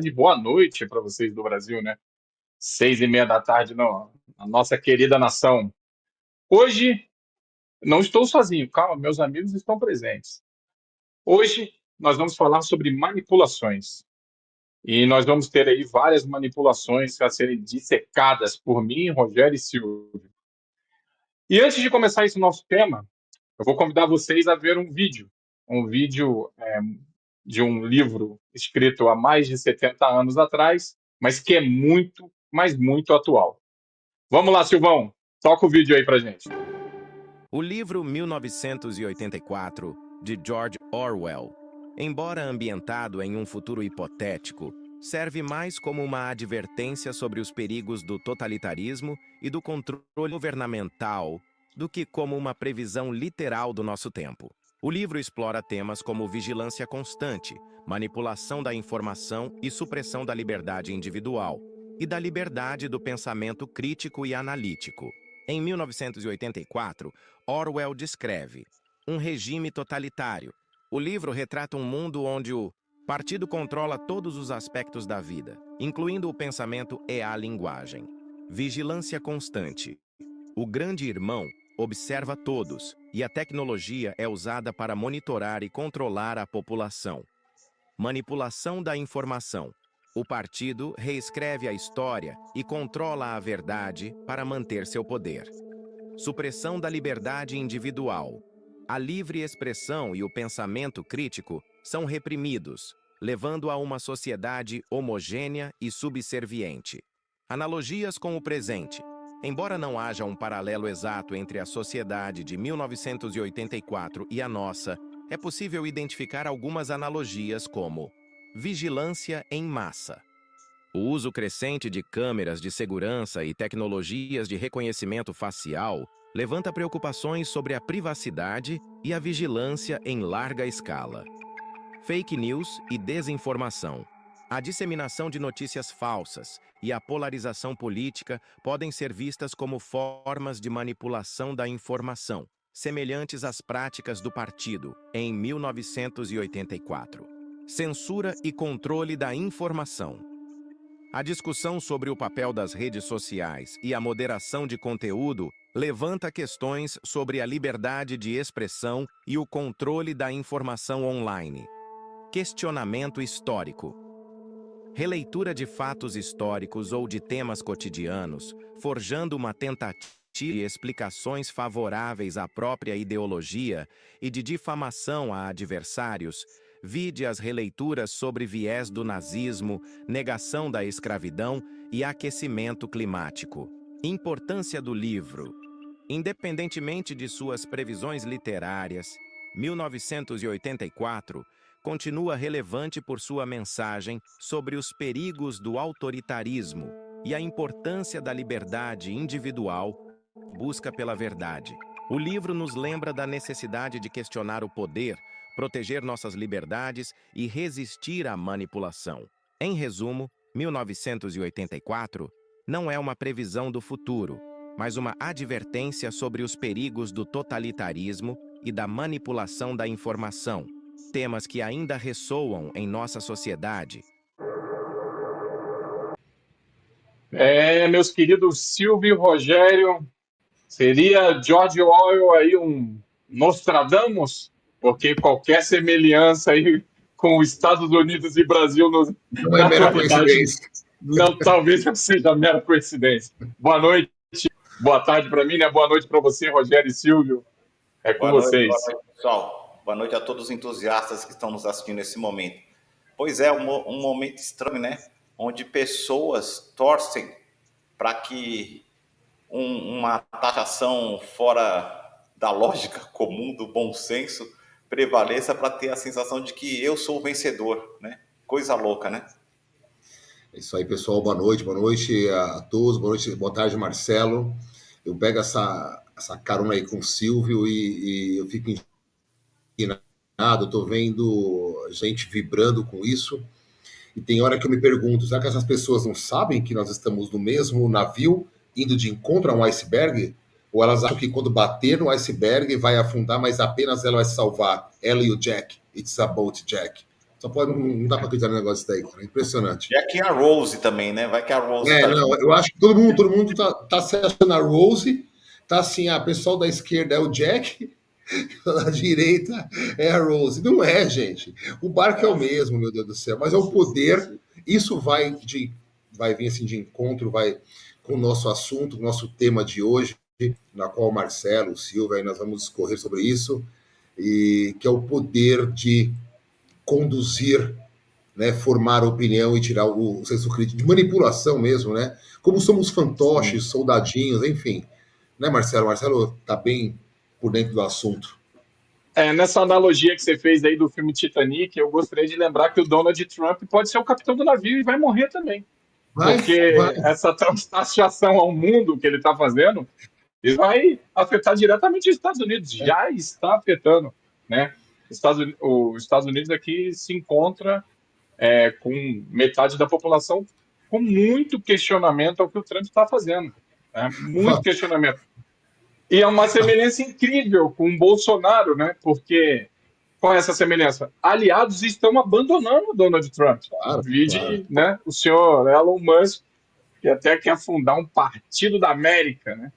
tarde, boa noite para vocês do Brasil, né? 6:30 da tarde na nossa querida nação. Hoje não estou sozinho, calma, meus amigos estão presentes. Hoje nós vamos falar sobre manipulações. E nós vamos ter aí várias manipulações a serem dissecadas por mim, Rogério e Silvio. E antes de começar esse nosso tema, eu vou convidar vocês a ver um vídeo de um livro escrito há mais de 70 anos atrás, mas que é muito, mas muito atual. Vamos lá, Silvão, toca o vídeo aí pra gente. O livro 1984, de George Orwell, embora ambientado em um futuro hipotético, serve mais como uma advertência sobre os perigos do totalitarismo e do controle governamental do que como uma previsão literal do nosso tempo. O livro explora temas como vigilância constante, manipulação da informação e supressão da liberdade individual, e da liberdade do pensamento crítico e analítico. Em 1984, Orwell descreve um regime totalitário. O livro retrata um mundo onde o partido controla todos os aspectos da vida, incluindo o pensamento e a linguagem. Vigilância constante. O grande irmão observa todos, e a tecnologia é usada para monitorar e controlar a população. Manipulação da informação. O partido reescreve a história e controla a verdade para manter seu poder. Supressão da liberdade individual. A livre expressão e o pensamento crítico são reprimidos, levando a uma sociedade homogênea e subserviente. Analogias com o presente. Embora não haja um paralelo exato entre a sociedade de 1984 e a nossa, é possível identificar algumas analogias como vigilância em massa. O uso crescente de câmeras de segurança e tecnologias de reconhecimento facial levanta preocupações sobre a privacidade e a vigilância em larga escala. Fake news e desinformação. A disseminação de notícias falsas e a polarização política podem ser vistas como formas de manipulação da informação, semelhantes às práticas do partido em 1984. Censura e controle da informação. A discussão sobre o papel das redes sociais e a moderação de conteúdo levanta questões sobre a liberdade de expressão e o controle da informação online. Questionamento histórico. Releitura de fatos históricos ou de temas cotidianos, forjando uma tentativa de explicações favoráveis à própria ideologia e de difamação a adversários. Vide as releituras sobre viés do nazismo, negação da escravidão e aquecimento climático. Importância do livro. Independentemente de suas previsões literárias, 1984 continua relevante por sua mensagem sobre os perigos do autoritarismo e a importância da liberdade individual, busca pela verdade. O livro nos lembra da necessidade de questionar o poder, proteger nossas liberdades e resistir à manipulação. Em resumo, 1984 não é uma previsão do futuro, mas uma advertência sobre os perigos do totalitarismo e da manipulação da informação, temas que ainda ressoam em nossa sociedade. Meus queridos Silvio e Rogério, seria George Orwell aí um Nostradamus? Porque qualquer semelhança aí com os Estados Unidos e Brasil Não é na mera atualidade, coincidência. não, talvez não seja mera coincidência. Boa noite, boa tarde para mim, né? Boa noite para você, Rogério e Silvio. É com vocês. Boa noite, pessoal. Boa noite a todos os entusiastas que estão nos assistindo nesse momento. Pois é, um momento estranho, né? Onde pessoas torcem para que uma taxação fora da lógica comum, do bom senso, prevaleça para ter a sensação de que eu sou o vencedor, né? Coisa louca, né? É isso aí, pessoal. Boa noite a todos. Boa tarde, Marcelo. Eu pego essa carona aí com o Silvio e eu fico indignado. Eu tô vendo gente vibrando com isso. E tem hora que eu me pergunto, será que essas pessoas não sabem que nós estamos no mesmo navio, indo de encontro a um iceberg? Ou elas acham que quando bater no iceberg vai afundar, mas apenas ela vai salvar, ela e o Jack. It's a boat, Jack. Só pode, não dá para acreditar no negócio daí, cara. Impressionante. E aqui a Rose também, né? Vai que a Rose É, tá não, junto. eu acho que todo mundo tá se achando a Rose, tá assim, pessoal da esquerda é o Jack, da direita é a Rose. Não é, gente. O barco é o mesmo, meu Deus do céu, mas é o poder. Isso vai vir assim de encontro, vai com o nosso assunto, o nosso tema de hoje, na qual o Marcelo, o Silva, aí nós vamos discorrer sobre isso, e que é o poder de conduzir, né, formar opinião e tirar o senso crítico, de manipulação mesmo, né? Como somos fantoches, Sim. soldadinhos, enfim. Né, Marcelo? Marcelo tá bem por dentro do assunto. Nessa analogia que você fez aí do filme Titanic, eu gostaria de lembrar que o Donald Trump pode ser o capitão do navio e vai morrer também. Vai. Porque essa transação ao mundo que ele está fazendo, isso vai afetar diretamente os Estados Unidos. Já está afetando, né? Os Estados Unidos aqui se encontra com metade da população com muito questionamento ao que o Trump está fazendo. Né? Muito questionamento. E é uma semelhança incrível com o Bolsonaro, né? Porque qual é essa semelhança? Aliados estão abandonando o Donald Trump. Claro, claro. Vide, né, o senhor Elon Musk, que até quer fundar um partido da América, né?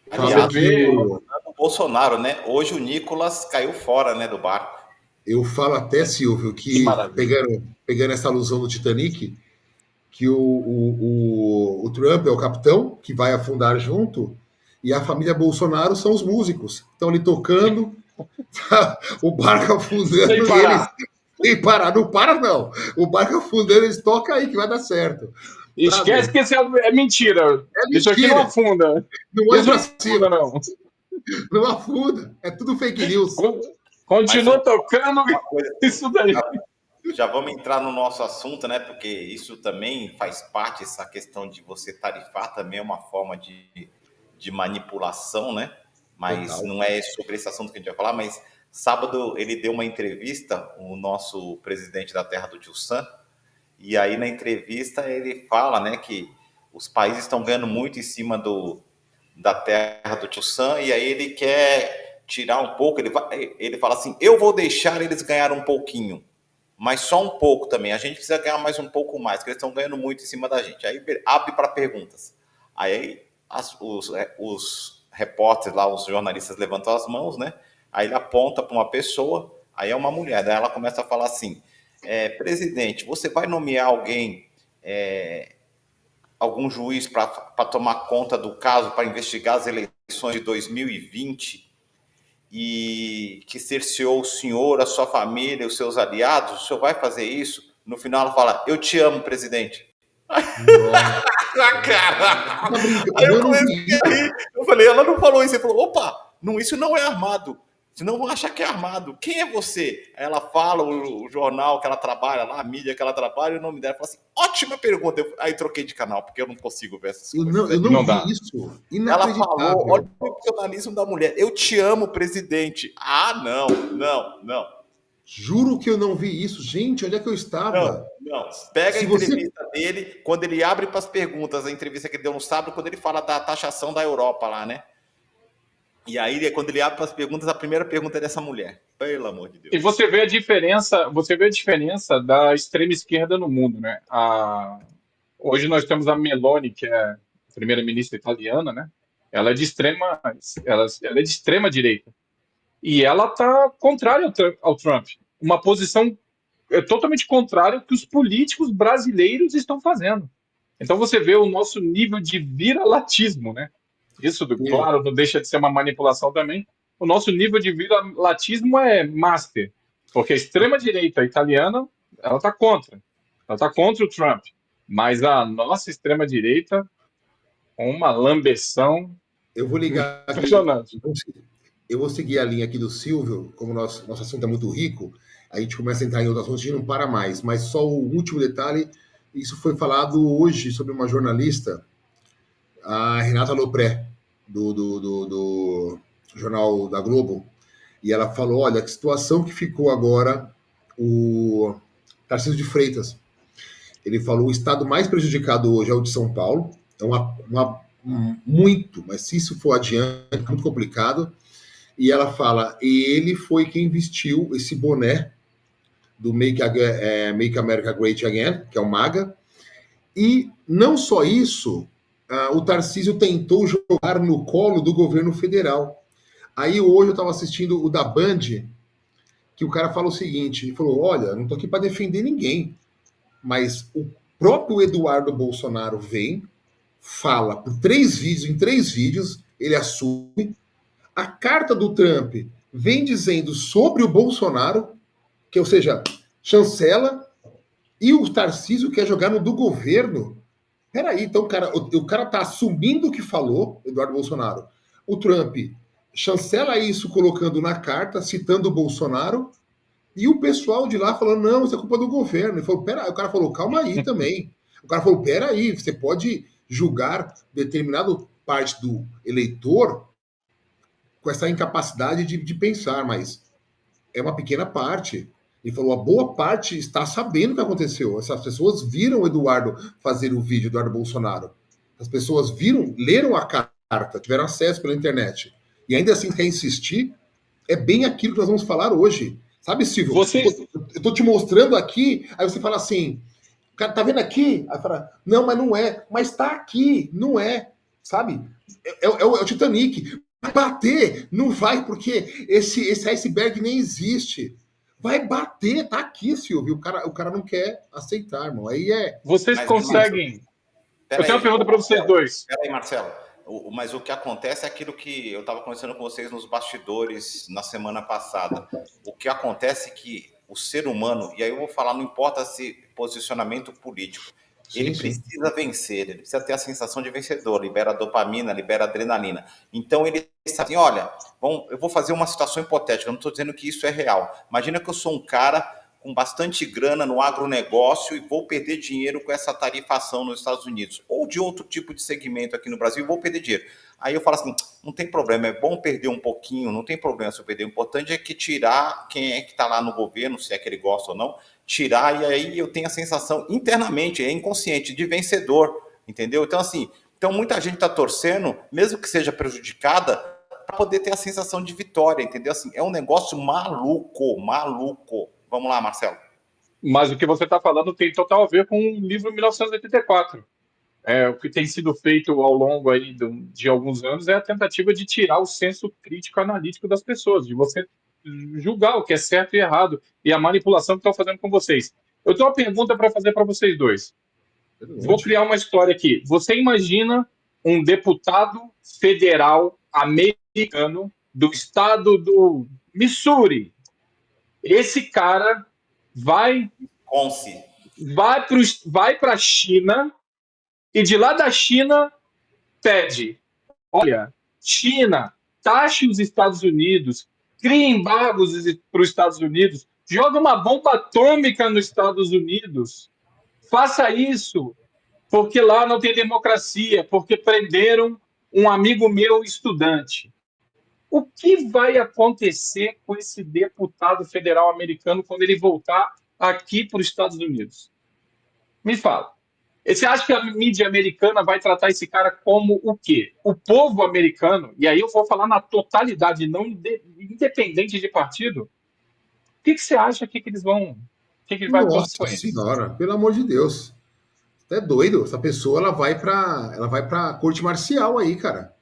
Você Falou Aliás, que vê. o Bolsonaro, né? Hoje o Nicolas caiu fora, né, do barco. eu falo até, Silvio, Que que maravilha. pegando essa alusão do Titanic, que o Trump é o capitão que vai afundar junto e a família Bolsonaro são os músicos. Estão ali tocando, o barco Sem afundando e eles parar. sem parar. Não para, não. O barco afundando, eles tocam aí que vai dar certo. Esquece Sabe? que isso é mentira. É Isso aqui não mentira. afunda. Não olhe Isso pra não cima. afunda, não. Não afunda. É tudo fake news. Mas Continua tocando uma coisa, isso daí. já vamos entrar no nosso assunto, né? Porque isso também faz parte, essa questão de você tarifar também é uma forma de manipulação, né? Mas Total. não é sobre esse assunto que a gente vai falar, mas sábado ele deu uma entrevista, o nosso presidente da terra do Tio Sam, e aí na entrevista ele fala, né, que os países estão ganhando muito em cima da terra do Tio Sam, e aí ele quer tirar um pouco, ele fala assim, eu vou deixar eles ganhar um pouquinho, mas só um pouco também. A gente precisa ganhar mais um pouco mais, porque eles estão ganhando muito em cima da gente. Aí abre para perguntas. Aí os repórteres lá, os jornalistas levantam as mãos, né? Aí ele aponta para uma pessoa, aí é uma mulher. Daí ela começa a falar assim: presidente, você vai nomear alguém, algum juiz para tomar conta do caso, para investigar as eleições de 2020? E que cerceou o senhor, a sua família, os seus aliados, o senhor vai fazer isso? No final ela fala, eu te amo, presidente. Nossa. Cara, Tá brincando? aí eu Eu não comecei vi. a rir, eu falei, ela não falou isso, ele falou, opa, não, isso não é armado, senão vão achar que é armado, quem é você? Aí ela fala, o jornal que ela trabalha lá, a mídia que ela trabalha, o nome dela, fala assim, ótima pergunta, aí troquei de canal, porque eu não consigo ver essas coisas. Eu não Não vi dá. isso. Ela falou, olha Inacreditável. o profissionalismo da mulher. Eu te amo, presidente. Ah, não, não, não, Juro que eu não vi isso. Gente, onde é que eu não, estava? não. Pega a Se você. entrevista dele, quando ele abre para as perguntas, a entrevista que ele deu no sábado, quando ele fala da taxação da Europa lá, né? E aí, quando ele abre para as perguntas, a primeira pergunta é dessa mulher. Pelo amor de E Deus. você vê a diferença da extrema esquerda no mundo, né? Hoje nós temos a Meloni, que é a primeira-ministra italiana, né? Ela é de ela é de extrema direita. E ela está contrária ao Trump. Uma posição totalmente contrária ao que os políticos brasileiros estão fazendo. Então você vê o nosso nível de viralatismo, né? Isso, claro, não deixa de ser uma manipulação também. O nosso nível de viralatismo é master, porque a extrema-direita italiana, ela está contra o Trump, mas a nossa extrema-direita, com uma lambeção Eu vou ligar aqui. impressionante. Eu vou seguir a linha aqui do Silvio, como nosso assunto é muito rico, a gente começa a entrar em outros assuntos e não para mais. Mas só o último detalhe: isso foi falado hoje sobre uma jornalista, a Renata Lopré, do Jornal da Globo, e ela falou: olha, que situação que ficou agora o Tarcísio de Freitas. Ele falou: o estado mais prejudicado hoje é o de São Paulo, é muito, mas se isso for adiante, é muito complicado. E ela fala: ele foi quem vestiu esse boné do Make America Great Again, que é o MAGA. E não só isso, o Tarcísio tentou jogar no colo do governo federal. Aí hoje eu estava assistindo o da Band, que o cara fala o seguinte, ele falou, olha, não estou aqui para defender ninguém, mas o próprio Eduardo Bolsonaro vem, fala por 3 vídeos, em 3 vídeos, ele assume, a carta do Trump vem dizendo sobre o Bolsonaro, que, ou seja, chancela, e o Tarcísio quer jogar no do governo. Peraí, então o cara tá assumindo o que falou, Eduardo Bolsonaro. O Trump chancela isso colocando na carta, citando o Bolsonaro, e o pessoal de lá falando, não, isso é culpa do governo. Ele falou, peraí, o cara falou, calma aí também. O cara falou, peraí, você pode julgar determinada parte do eleitor com essa incapacidade de pensar, mas é uma pequena parte. Ele falou, a boa parte está sabendo o que aconteceu. Essas pessoas viram o Eduardo fazer o vídeo, Eduardo Bolsonaro. As pessoas viram, leram a carta, tiveram acesso pela internet. E ainda assim quer insistir, é bem aquilo que nós vamos falar hoje. Sabe, Silvio? Eu estou te mostrando aqui, aí você fala assim, cara, tá vendo aqui? Aí fala, não, mas não é. Mas tá aqui, não é. Sabe? É o Titanic. Vai bater, não vai, porque esse iceberg nem existe. Vai bater, tá aqui, Silvio. O cara não quer aceitar, irmão. Aí é. Vocês conseguem. Eu tenho uma pergunta para vocês dois. Peraí, Marcelo. Mas o que acontece é aquilo que eu estava conversando com vocês nos bastidores na semana passada. O que acontece é que o ser humano, e aí eu vou falar, não importa se posicionamento político, ele precisa vencer, ele precisa ter a sensação de vencedor, libera dopamina, libera adrenalina. Então ele sabe assim, olha, eu vou fazer uma situação hipotética, eu não estou dizendo que isso é real. Imagina que eu sou um cara com bastante grana no agronegócio e vou perder dinheiro com essa tarifação nos Estados Unidos, ou de outro tipo de segmento aqui no Brasil, e vou perder dinheiro. Aí eu falo assim, não tem problema, é bom perder um pouquinho, não tem problema se eu perder. O importante é que tirar quem é que está lá no governo, se é que ele gosta ou não, tirar, e aí eu tenho a sensação internamente, é inconsciente, de vencedor, entendeu? Então, assim, muita gente está torcendo, mesmo que seja prejudicada, para poder ter a sensação de vitória, entendeu? Assim, é um negócio maluco. Vamos lá, Marcelo. Mas o que você está falando tem total a ver com o livro 1984. O que tem sido feito ao longo aí de alguns anos é a tentativa de tirar o senso crítico analítico das pessoas, de você julgar o que é certo e errado, e a manipulação que estão fazendo com vocês. Eu tenho uma pergunta para fazer para vocês dois. Vou criar uma história aqui. Você imagina um deputado federal americano do estado do Missouri. Esse cara vai para a China e de lá da China pede, olha, China, taxe os Estados Unidos, crie embargos para os Estados Unidos, joga uma bomba atômica nos Estados Unidos, faça isso, porque lá não tem democracia, porque prenderam um amigo meu estudante. O que vai acontecer com esse deputado federal americano quando ele voltar aqui para os Estados Unidos? Me fala. Você acha que a mídia americana vai tratar esse cara como o quê? O povo americano, e aí eu vou falar na totalidade, não independente de partido, o que você acha que eles vão... que ele vai acontecer com eles? Nossa senhora, pelo amor de Deus. Você é doido? Essa pessoa, ela vai pra corte marcial aí, cara.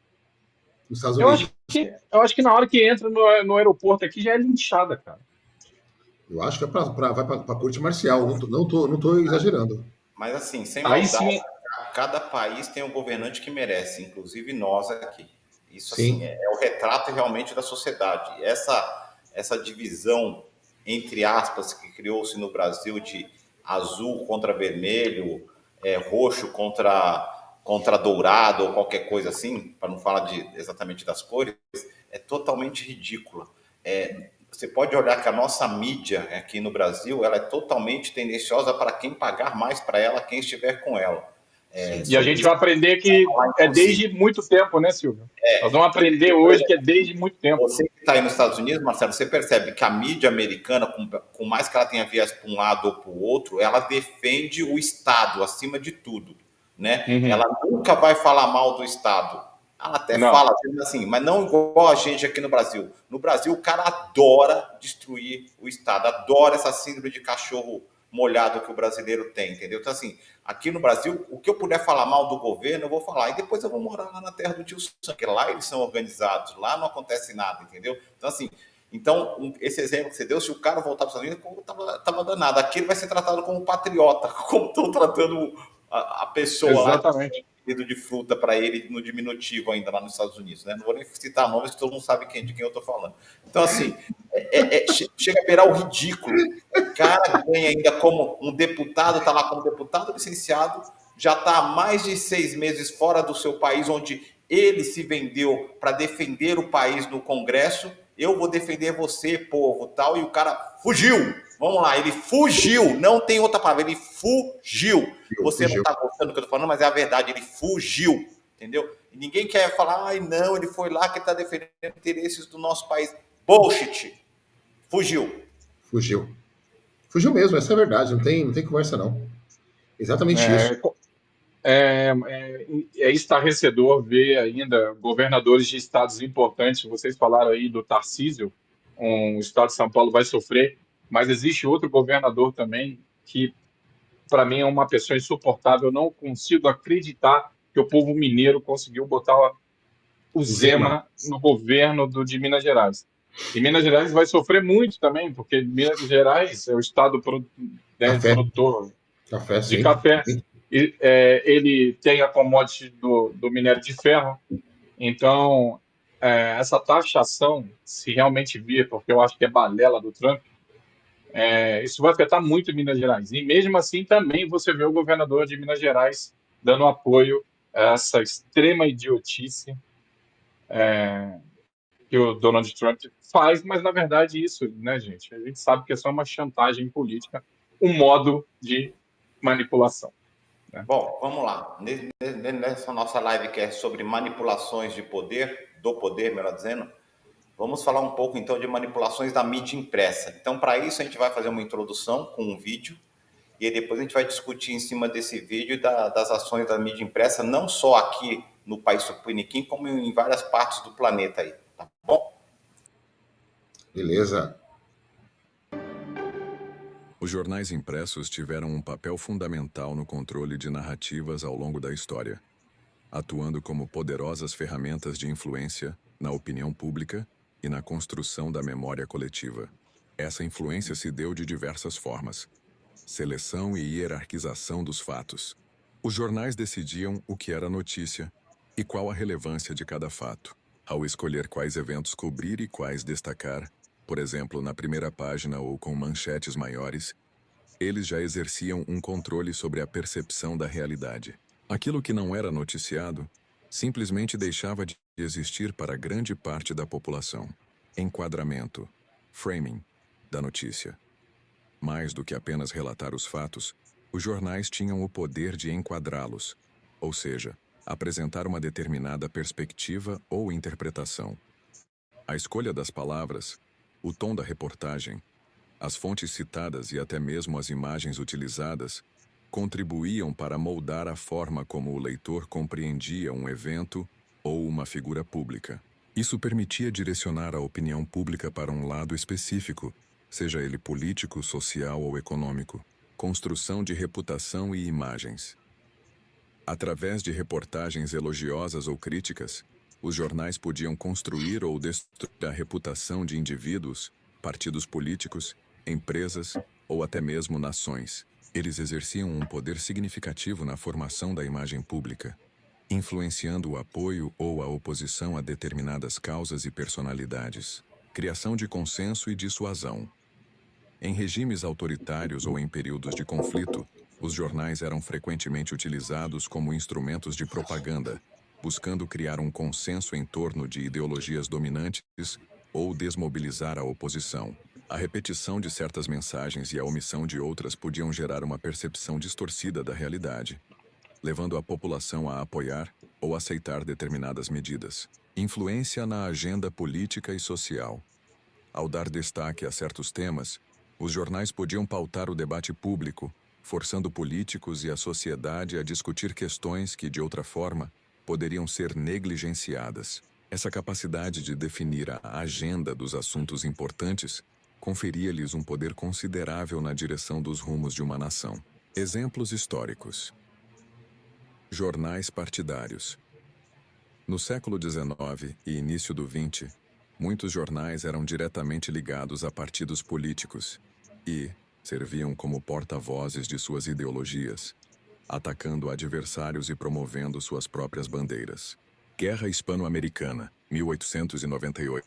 Nos Estados Unidos. Eu acho que na hora que entra no aeroporto aqui já é linchada, cara. Eu acho que vai pra corte marcial, não tô exagerando. Mas assim, sem maldade, cada país tem um governante que merece, inclusive nós aqui. Isso assim, é o retrato realmente da sociedade. Essa divisão, entre aspas, que criou-se no Brasil de azul contra vermelho, roxo contra dourado ou qualquer coisa assim, para não falar exatamente das cores, é totalmente ridícula. Você pode olhar que a nossa mídia aqui no Brasil, ela é totalmente tendenciosa para quem pagar mais para ela, quem estiver com ela. E a gente vai aprender que é desde muito tempo, né, Silvio? Nós vamos aprender hoje que é desde muito tempo. Você que está aí nos Estados Unidos, Marcelo, você percebe que a mídia americana, com mais que ela tenha viés para um lado ou para o outro, ela defende o Estado acima de tudo, né? Ela nunca vai falar mal do Estado. Ela até Não, fala assim, mas não igual a gente aqui no Brasil. No Brasil, o cara adora destruir o Estado, adora essa síndrome de cachorro molhado que o brasileiro tem, entendeu? Então, assim, aqui no Brasil, o que eu puder falar mal do governo, eu vou falar. E depois eu vou morar lá na terra do tio Sam, porque lá eles são organizados, lá não acontece nada, entendeu? Então, assim, esse exemplo que você deu, se o cara voltar para os Estados Unidos, tava danado. Aqui ele vai ser tratado como patriota, como estão tratando a pessoa lá exatamente. de fruta para ele no diminutivo ainda lá nos Estados Unidos, né? Não vou nem citar nomes, que todo mundo sabe de quem eu estou falando. Então, assim, chega a beirar o ridículo. O cara ganha ainda como um deputado, está lá como deputado licenciado, já está há mais de 6 meses fora do seu país, onde ele se vendeu para defender o país no Congresso. Eu vou defender você, povo, tal, e o cara fugiu. Vamos lá, ele fugiu, não tem outra palavra, ele fugiu. Você não está gostando do que eu estou falando, mas é a verdade, ele fugiu, entendeu? E ninguém quer falar, ai não, ele foi lá que está defendendo interesses do nosso país. Bullshit. Fugiu. Fugiu. Fugiu mesmo, essa é a verdade, não tem conversa não. Exatamente isso. É estarrecedor ver ainda governadores de estados importantes. Vocês falaram aí do Tarcísio, o estado de São Paulo vai sofrer, mas existe outro governador também que, para mim, é uma pessoa insuportável. Eu não consigo acreditar que o povo mineiro conseguiu botar o O Zema. Zema no governo de Minas Gerais. E Minas Gerais vai sofrer muito também, porque Minas Gerais é o estado Café. produtor Café, de sim. café. Ele tem a commodity do minério de ferro. Então, essa taxação, se realmente vir, porque eu acho que é balela do Trump, isso vai afetar muito Minas Gerais. E mesmo assim, também você vê o governador de Minas Gerais dando apoio a essa extrema idiotice que o Donald Trump faz, mas na verdade isso, né, gente? A gente sabe que é só uma chantagem política, um modo de manipulação. Bom, vamos lá. Nessa nossa live que é sobre manipulações de poder, do poder, melhor dizendo, vamos falar um pouco então de manipulações da mídia impressa. Então, para isso, a gente vai fazer uma introdução com um vídeo e aí depois a gente vai discutir em cima desse vídeo das ações da mídia impressa, não só aqui no país Tupiniquim, como em várias partes do planeta aí, tá bom? Beleza. Os jornais impressos tiveram um papel fundamental no controle de narrativas ao longo da história, atuando como poderosas ferramentas de influência na opinião pública e na construção da memória coletiva. Essa influência se deu de diversas formas: seleção e hierarquização dos fatos. Os jornais decidiam o que era notícia e qual a relevância de cada fato, ao escolher quais eventos cobrir e quais destacar. Por exemplo, na primeira página ou com manchetes maiores, eles já exerciam um controle sobre a percepção da realidade. Aquilo que não era noticiado simplesmente deixava de existir para grande parte da população. Enquadramento, framing, da notícia. Mais do que apenas relatar os fatos, os jornais tinham o poder de enquadrá-los, ou seja, apresentar uma determinada perspectiva ou interpretação. A escolha das palavras, o tom da reportagem, as fontes citadas e até mesmo as imagens utilizadas contribuíam para moldar a forma como o leitor compreendia um evento ou uma figura pública. Isso permitia direcionar a opinião pública para um lado específico, seja ele político, social ou econômico, construção de reputação e imagens. Através de reportagens elogiosas ou críticas, os jornais podiam construir ou destruir a reputação de indivíduos, partidos políticos, empresas ou até mesmo nações. Eles exerciam um poder significativo na formação da imagem pública, influenciando o apoio ou a oposição a determinadas causas e personalidades. Criação de consenso e dissuasão. Em regimes autoritários ou em períodos de conflito, os jornais eram frequentemente utilizados como instrumentos de propaganda, buscando criar um consenso em torno de ideologias dominantes ou desmobilizar a oposição. A repetição de certas mensagens e a omissão de outras podiam gerar uma percepção distorcida da realidade, levando a população a apoiar ou aceitar determinadas medidas. Influência na agenda política e social. Ao dar destaque a certos temas, os jornais podiam pautar o debate público, forçando políticos e a sociedade a discutir questões que, de outra forma, poderiam ser negligenciadas. Essa capacidade de definir a agenda dos assuntos importantes conferia-lhes um poder considerável na direção dos rumos de uma nação. Exemplos históricos. Jornais partidários. No século XIX e início do XX, muitos jornais eram diretamente ligados a partidos políticos e serviam como porta-vozes de suas ideologias, atacando adversários e promovendo suas próprias bandeiras. Guerra Hispano-Americana, 1898.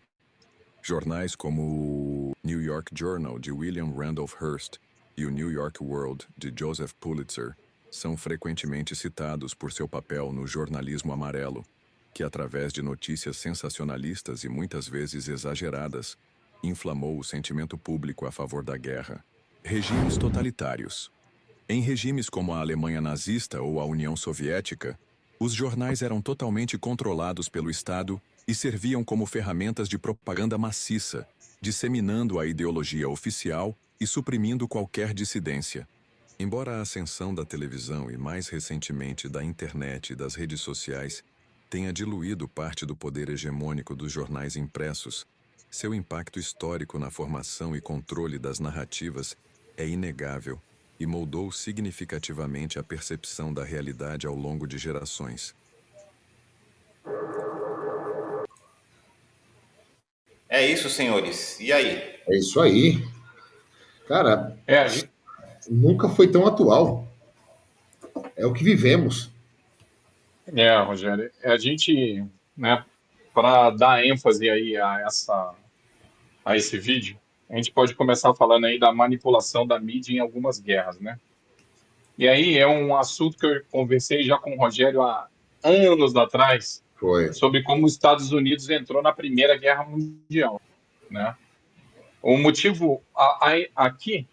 Jornais como o New York Journal, de William Randolph Hearst, e o New York World, de Joseph Pulitzer, são frequentemente citados por seu papel no jornalismo amarelo, que, através de notícias sensacionalistas e muitas vezes exageradas, inflamou o sentimento público a favor da guerra. Regimes totalitários. Em regimes como a Alemanha nazista ou a União Soviética, os jornais eram totalmente controlados pelo Estado e serviam como ferramentas de propaganda maciça, disseminando a ideologia oficial e suprimindo qualquer dissidência. Embora a ascensão da televisão e, mais recentemente, da internet e das redes sociais tenha diluído parte do poder hegemônico dos jornais impressos, seu impacto histórico na formação e controle das narrativas é inegável e moldou significativamente a percepção da realidade ao longo de gerações. É isso, senhores. E aí? É isso aí. Cara, A gente, nunca foi tão atual. É o que vivemos. Rogério, a gente, né, para dar ênfase aí a esse vídeo, a gente pode começar falando aí da manipulação da mídia em algumas guerras, né? E aí é um assunto que eu conversei já com o Rogério há anos atrás, Foi. sobre como os Estados Unidos entrou na Primeira Guerra Mundial, né? O motivo aqui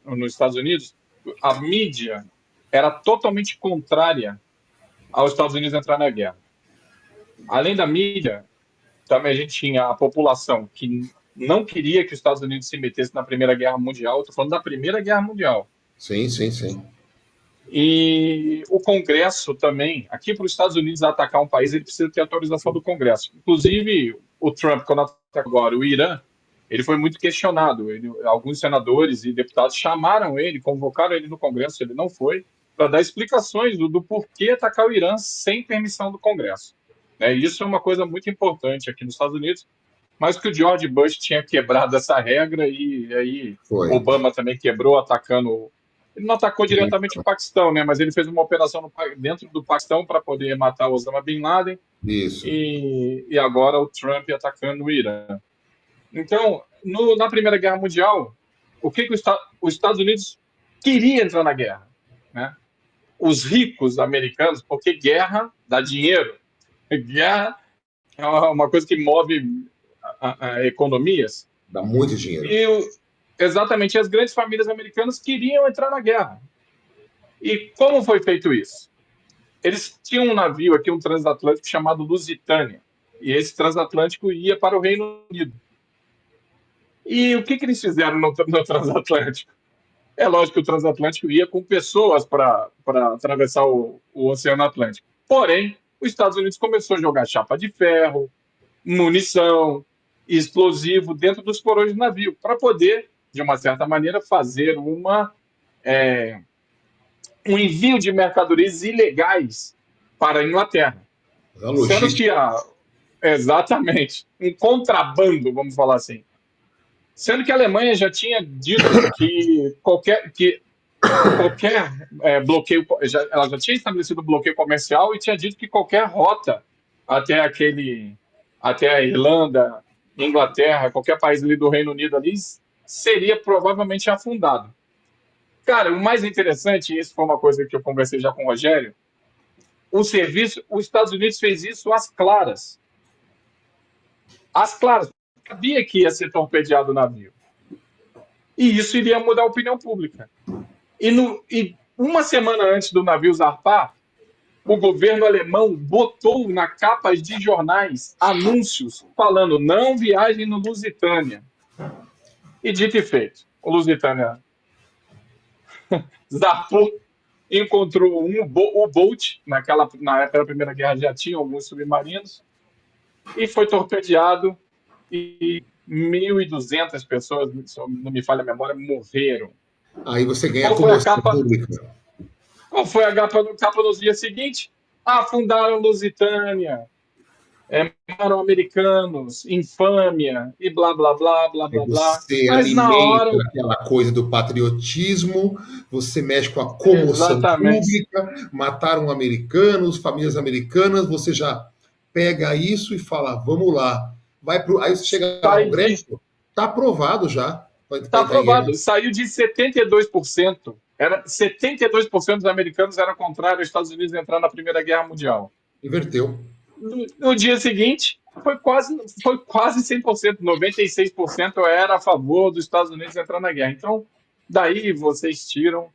nos Estados Unidos, a mídia era totalmente contrária aos Estados Unidos entrar na guerra. Além da mídia, também a gente tinha a população que não queria que os Estados Unidos se metesse na Primeira Guerra Mundial. Estou falando da Primeira Guerra Mundial. Sim, sim, sim. E o Congresso também, aqui para os Estados Unidos atacar um país, ele precisa ter autorização do Congresso. Inclusive, o Trump, quando ataca agora o Irã, ele foi muito questionado. Alguns senadores e deputados chamaram ele, convocaram ele no Congresso, ele não foi, para dar explicações do porquê atacar o Irã sem permissão do Congresso. Isso é uma coisa muito importante aqui nos Estados Unidos, mas que o George Bush tinha quebrado essa regra e aí Foi. Obama também quebrou atacando. Ele não atacou diretamente o Paquistão, né? Mas ele fez uma operação dentro do Paquistão para poder matar o Osama Bin Laden. Isso. E agora o Trump atacando o Irã. Então, na Primeira Guerra Mundial, o que os Estados Unidos queria entrar na guerra, né? Os ricos americanos, porque guerra dá dinheiro. Guerra é uma coisa que move economias. Dá muito dinheiro. Exatamente, as grandes famílias americanas queriam entrar na guerra. E como foi feito isso? Eles tinham um navio aqui, um transatlântico chamado Lusitânia, e esse transatlântico ia para o Reino Unido. E o que eles fizeram no transatlântico? É lógico que o transatlântico ia com pessoas para atravessar o Oceano Atlântico. Porém, os Estados Unidos começou a jogar chapa de ferro, munição, explosivo dentro dos porões do navio, para poder, de uma certa maneira, fazer um envio de mercadorias ilegais para a Inglaterra. Sendo que exatamente, um contrabando, vamos falar assim. Sendo que a Alemanha já tinha dito que qualquer bloqueio, ela já tinha estabelecido bloqueio comercial e tinha dito que qualquer rota até a Irlanda, Inglaterra, qualquer país ali do Reino Unido ali, seria provavelmente afundado. Cara, o mais interessante, e isso foi uma coisa que eu conversei já com o Rogério, os Estados Unidos fez isso às claras. Às claras. Sabia que ia ser torpedeado o navio. E isso iria mudar a opinião pública. E uma semana antes do navio zarpar, o governo alemão botou na capa de jornais anúncios falando: não viajem no Lusitânia. E dito e feito, o Lusitânia zarpou encontrou um U-Boat, na época da Primeira Guerra já tinha alguns submarinos, e foi torpedeado e 1.200 pessoas, se não me falha a memória, morreram. Aí você ganha Qual foi a comoção capa? pública. Qual foi a capa nos dias seguintes? Afundaram Lusitânia, mataram americanos, infâmia, e blá, blá, blá, blá, Aí blá, blá. você Mas na alimenta hora... aquela coisa do patriotismo, você mexe com a comoção Exatamente. pública, mataram americanos, famílias americanas, você já pega isso e fala, vamos lá. Aí você chega lá no Congresso, está aprovado já. Está aprovado. Saiu de 72%. 72% dos americanos eram contrários aos Estados Unidos entrar na Primeira Guerra Mundial. Inverteu. No dia seguinte, foi quase 100%. 96% era a favor dos Estados Unidos entrar na guerra. Então, daí vocês tiram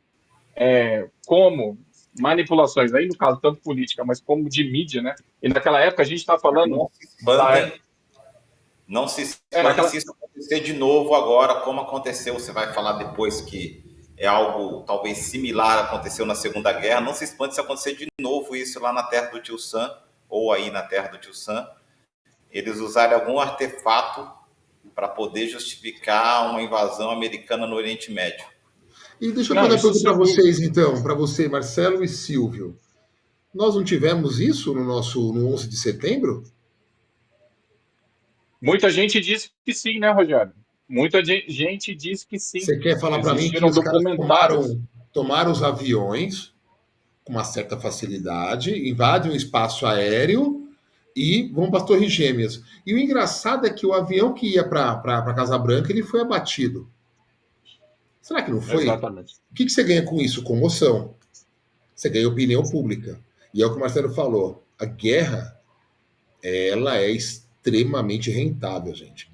como manipulações, aí no caso, tanto política, mas como de mídia, né? E naquela época a gente está falando... Não se espantem. Não se espante se isso acontecer de novo agora, como aconteceu. Você vai falar depois que é algo talvez similar aconteceu na Segunda Guerra. Não se espante se acontecer de novo isso lá na terra do tio Sam, ou aí na terra do tio Sam. Eles usarem algum artefato para poder justificar uma invasão americana no Oriente Médio. E deixa eu fazer uma pergunta para vocês, então, para você, Marcelo e Silvio. Nós não tivemos isso no 11 de setembro? Muita gente disse que sim, né, Rogério? Muita gente disse que sim. Você quer falar para mim que os caras tomaram os aviões com uma certa facilidade, invadem o espaço aéreo e vão para as Torres Gêmeas. E o engraçado é que o avião que ia para a Casa Branca, ele foi abatido. Será que não foi? Exatamente. O que você ganha com isso? Comoção. Você ganha opinião pública. E é o que o Marcelo falou. A guerra, ela é extremamente rentável, gente.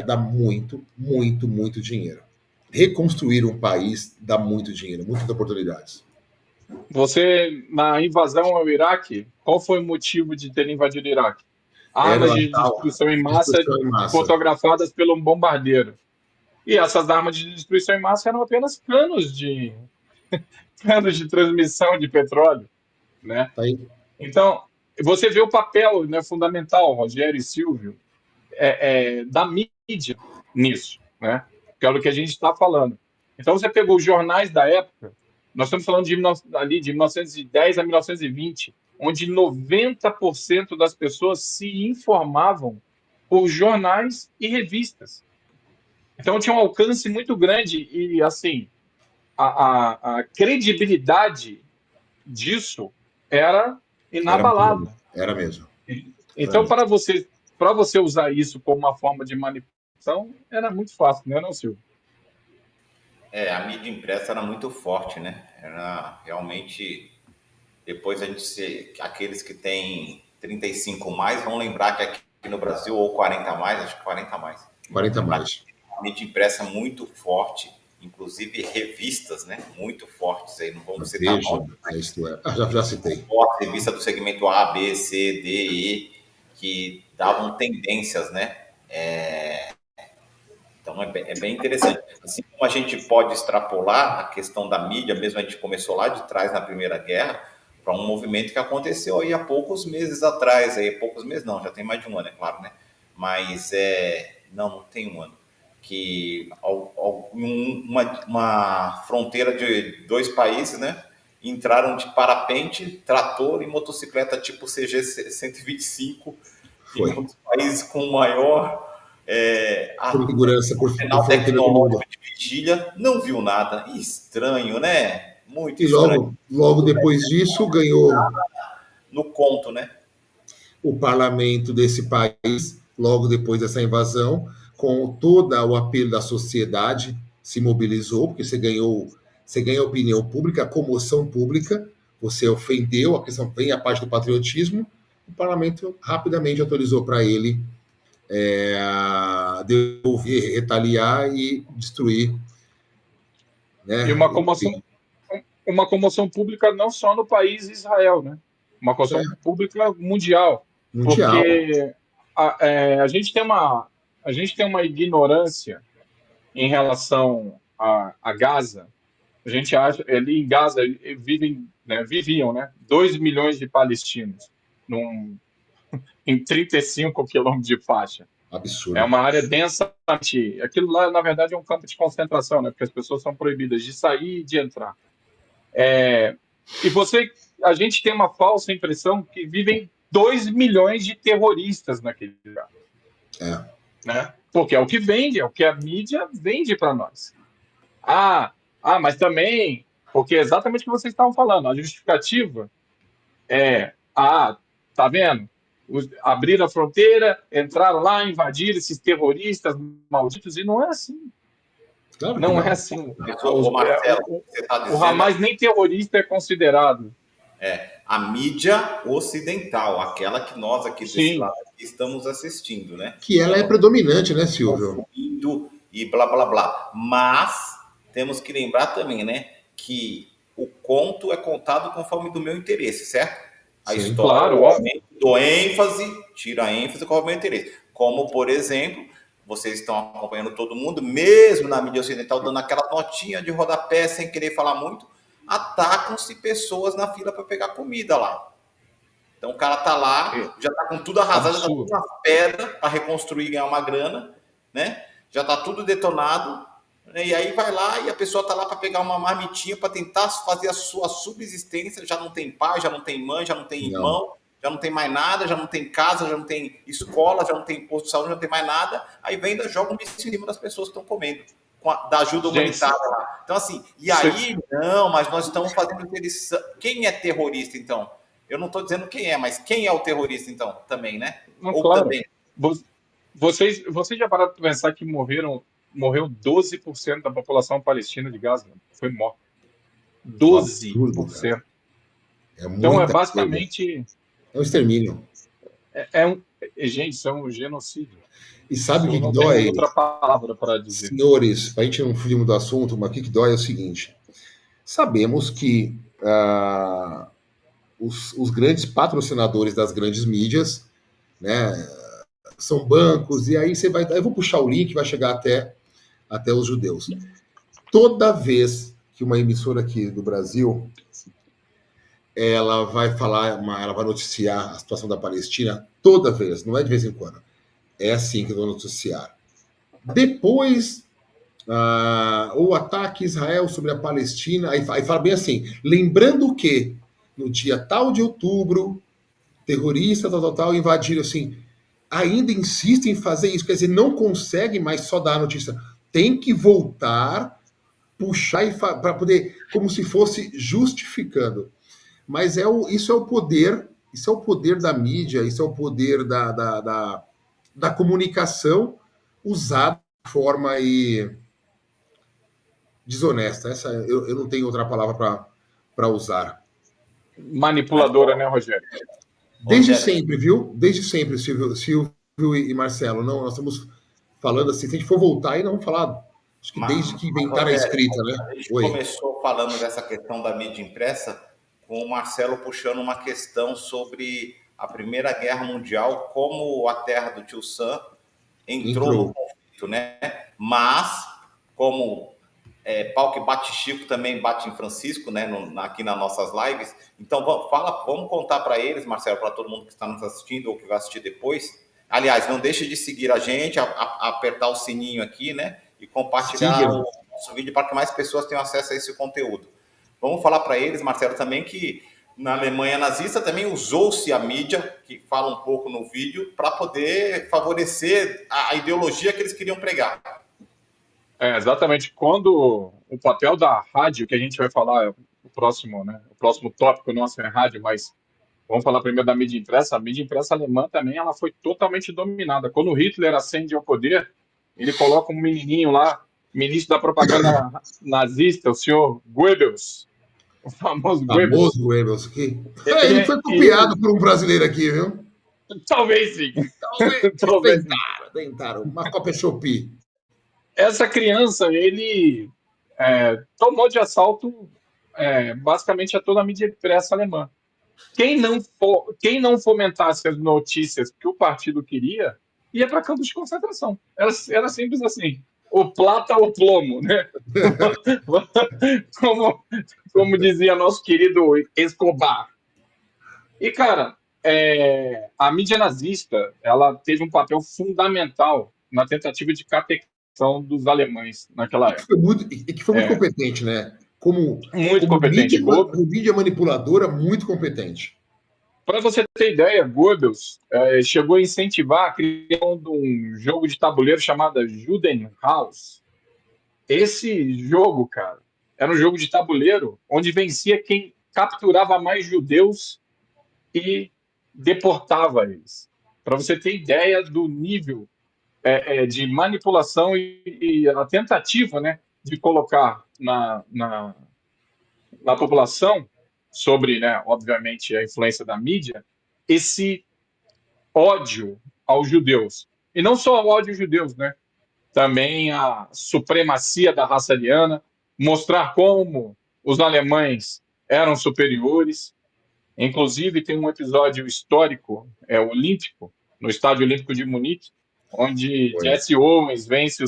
Dá muito, muito, muito dinheiro. Reconstruir um país dá muito dinheiro, muitas oportunidades. Você, na invasão ao Iraque, qual foi o motivo de ter invadido o Iraque? Armas de destruição em massa fotografadas pelo bombardeiro. E essas armas de destruição em massa eram apenas canos de transmissão de petróleo, né? Então, você vê o papel, né, fundamental, Rogério e Silvio, da mídia nisso, né? Que é o que a gente está falando. Então, você pegou os jornais da época, nós estamos falando de 1910 a 1920, onde 90% das pessoas se informavam por jornais e revistas. Então, tinha um alcance muito grande e, assim, a credibilidade disso era inabalável. Era mesmo. Então, para você usar isso como uma forma de manipulação, era muito fácil, não é, Silvio? A mídia impressa era muito forte, né? Era realmente... Depois aqueles que têm 35 mais vão lembrar que aqui no Brasil, ou 40 mais, acho que 40 mais. 40 mais. A mídia impressa muito forte, inclusive revistas, né? Muito fortes aí, não vamos citar nomes. Já citei. Revista do segmento A, B, C, D, E, que davam tendências, né? Então é bem interessante. Assim como a gente pode extrapolar a questão da mídia, mesmo a gente começou lá de trás na Primeira Guerra, para um movimento que aconteceu aí há poucos meses atrás, poucos meses não, já tem mais de um ano, é claro, né? Mas não tem um ano. Que uma fronteira de dois países, né? Entraram de parapente, trator e motocicleta tipo CG-125, em um dos países com maior segurança por tecnológico de vigília, não viu nada. Estranho, né? Muito estranho. Logo depois disso, ganhou no conto, né? O parlamento desse país, logo depois dessa invasão, com todo o apelo da sociedade, se mobilizou, porque você ganha opinião pública, comoção pública, você ofendeu, a questão vem a parte do patriotismo, o parlamento rapidamente autorizou para ele devolver, retaliar e destruir. Né? E uma comoção pública não só no país Israel, né? Uma comoção pública mundial. Porque a gente tem uma ignorância em relação a Gaza A gente acha, ali em Gaza vivem, né, viviam, né, 2 milhões de palestinos em 35 quilômetros de faixa. É Absurdo. uma área densamente. Aquilo lá, na verdade, é um campo de concentração, né, porque as pessoas são proibidas de sair e de entrar. E a gente tem uma falsa impressão que vivem 2 milhões de terroristas naquele lugar. É. Né? Porque é o que vende, é o que a mídia vende para nós. Mas também, porque é exatamente o que vocês estavam falando, a justificativa tá vendo? Abriram a fronteira, entraram lá, invadiram esses terroristas malditos, e não é assim. Claro que Não é não. assim. Ô, Marcelo, você está O dizendo Hamas nem terrorista é considerado. a mídia ocidental, aquela que nós aqui desse Sim, lado aqui estamos assistindo, né? Que ela é predominante, né, Silvio? Consumindo e blá blá blá. Mas temos que lembrar também, né, que o conto é contado conforme do meu interesse, certo? A Sim. história, claro, eu óbvio. aumento, dou ênfase, tiro a ênfase conforme o meu interesse. Como, por exemplo, vocês estão acompanhando todo mundo, mesmo na mídia ocidental, dando aquela notinha de rodapé sem querer falar muito, atacam-se pessoas na fila para pegar comida lá. Então o cara tá É lá, já tá com tudo arrasado, já tá tudo absurdo. nas pedras para reconstruir e ganhar uma grana, né? Já tá tudo detonado, né? E aí vai lá e a pessoa tá lá para pegar uma marmitinha para tentar fazer a sua subsistência, já não tem pai, já não tem mãe, já não tem Não. irmão, já não tem mais nada, já não tem casa, já não tem escola, já não tem posto de saúde, já não tem mais nada. Aí vem e joga um bicho em cima das pessoas que estão comendo, da ajuda Gente, humanitária lá. Então, assim, e cê, aí, não, mas nós estamos fazendo interdição. Quem é terrorista, então? Eu não estou dizendo quem é, mas quem é o terrorista, então? Também, né? não, Ou claro. também. Vocês já pararam para pensar que morreu 12% da população palestina de Gaza? Foi morta. É um absurdo, cara. 12%. É Então, muita coisa. basicamente, É um extermínio. gente, isso é um genocídio. E sabe o Isso que não tem dói, outra palavra para dizer. senhores? Para a gente não fugir do assunto, mas o que dói é o seguinte: sabemos que os grandes patrocinadores das grandes mídias, né, são bancos, e aí você vai. Eu vou puxar o link, vai chegar até os judeus. Toda vez que uma emissora aqui do Brasil ela vai falar, ela vai noticiar a situação da Palestina, toda vez, não é de vez em quando. É assim que eu vou noticiar. Depois, o ataque a Israel sobre a Palestina, aí fala bem assim, lembrando que no dia tal de outubro, terroristas, tal, invadiram, assim, ainda insistem em fazer isso, quer dizer, não consegue mais só dar a notícia, tem que voltar, puxar para poder, como se fosse justificando. Mas isso é o poder da mídia, isso é o poder da comunicação usada de forma aí desonesta. Eu não tenho outra palavra para usar. Manipuladora, né, Rogério? Desde Rogério, sempre, viu? Desde sempre, Silvio e Marcelo. Não, nós estamos falando assim, se a gente for voltar aí, não vamos falar. Acho que desde que inventaram a Rogério, escrita, né? a gente Oi. começou falando dessa questão da mídia impressa, com o Marcelo puxando uma questão sobre a Primeira Guerra Mundial, como a terra do Tio Sam entrou no conflito, né? Mas, como pau que bate Chico também bate em Francisco, né? Aqui nas nossas lives. Então, vamos contar para eles, Marcelo, para todo mundo que está nos assistindo ou que vai assistir depois. Aliás, não deixe de seguir a gente, apertar o sininho aqui, né? E compartilhar o nosso vídeo para que mais pessoas tenham acesso a esse conteúdo. Vamos falar para eles, Marcelo, também que na Alemanha nazista também usou-se a mídia, que fala um pouco no vídeo, para poder favorecer a ideologia que eles queriam pregar. Exatamente. Quando o papel da rádio, que a gente vai falar o próximo, né? O próximo tópico nosso é rádio, mas vamos falar primeiro da mídia impressa. A mídia impressa alemã também ela foi totalmente dominada. Quando o Hitler ascende ao poder, ele coloca um menininho lá, ministro da propaganda nazista, o senhor Goebbels, o famoso Goebbels. Famoso Goebbels aqui. Ele Ele, foi copiado por um brasileiro aqui, viu? talvez sim. Talvez. Talvez sim. Tentaram. Uma cópia Shopee. Essa criança, ele tomou de assalto basicamente a toda a mídia impressa alemã. Quem não fomentasse as notícias que o partido queria, ia para campos de concentração. Era simples assim. o plata ou plomo, né? como, como dizia nosso querido Escobar. E, cara, a mídia nazista, ela teve um papel fundamental na tentativa de catequização dos alemães naquela época. E que foi muito competente, né? Muito competente. Como mídia manipuladora, muito competente. Para você ter ideia, Goebbels chegou a incentivar a criação de um jogo de tabuleiro chamado Judenhaus. Esse jogo, cara, era um jogo de tabuleiro onde vencia quem capturava mais judeus e deportava eles. Para você ter ideia do nível de manipulação e a tentativa, né, de colocar na população, sobre, né, obviamente, a influência da mídia, esse ódio aos judeus. E não só o ódio aos judeus, né? Também a supremacia da raça ariana, mostrar como os alemães eram superiores. Inclusive, tem um episódio histórico, olímpico, no Estádio Olímpico de Munique, onde Jesse Owens vence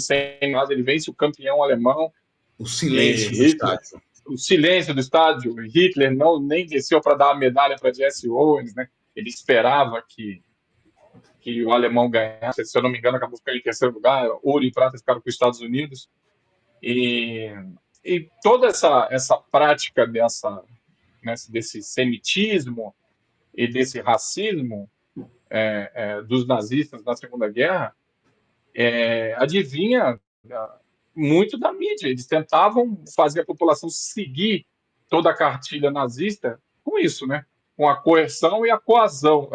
ele vence o campeão alemão. O silêncio do Hitler, estádio. o silêncio do estádio. Hitler nem desceu para dar a medalha para Jesse Owens, né? Ele esperava que o alemão ganhasse. Se eu não me engano, acabou ficando em terceiro lugar. Ouro e prata ficaram com os Estados Unidos. E toda essa prática desse semitismo e desse racismo dos nazistas na Segunda Guerra adivinha muito da mídia. Eles tentavam fazer a população seguir toda a cartilha nazista com isso, né? Com a coerção e a coazão,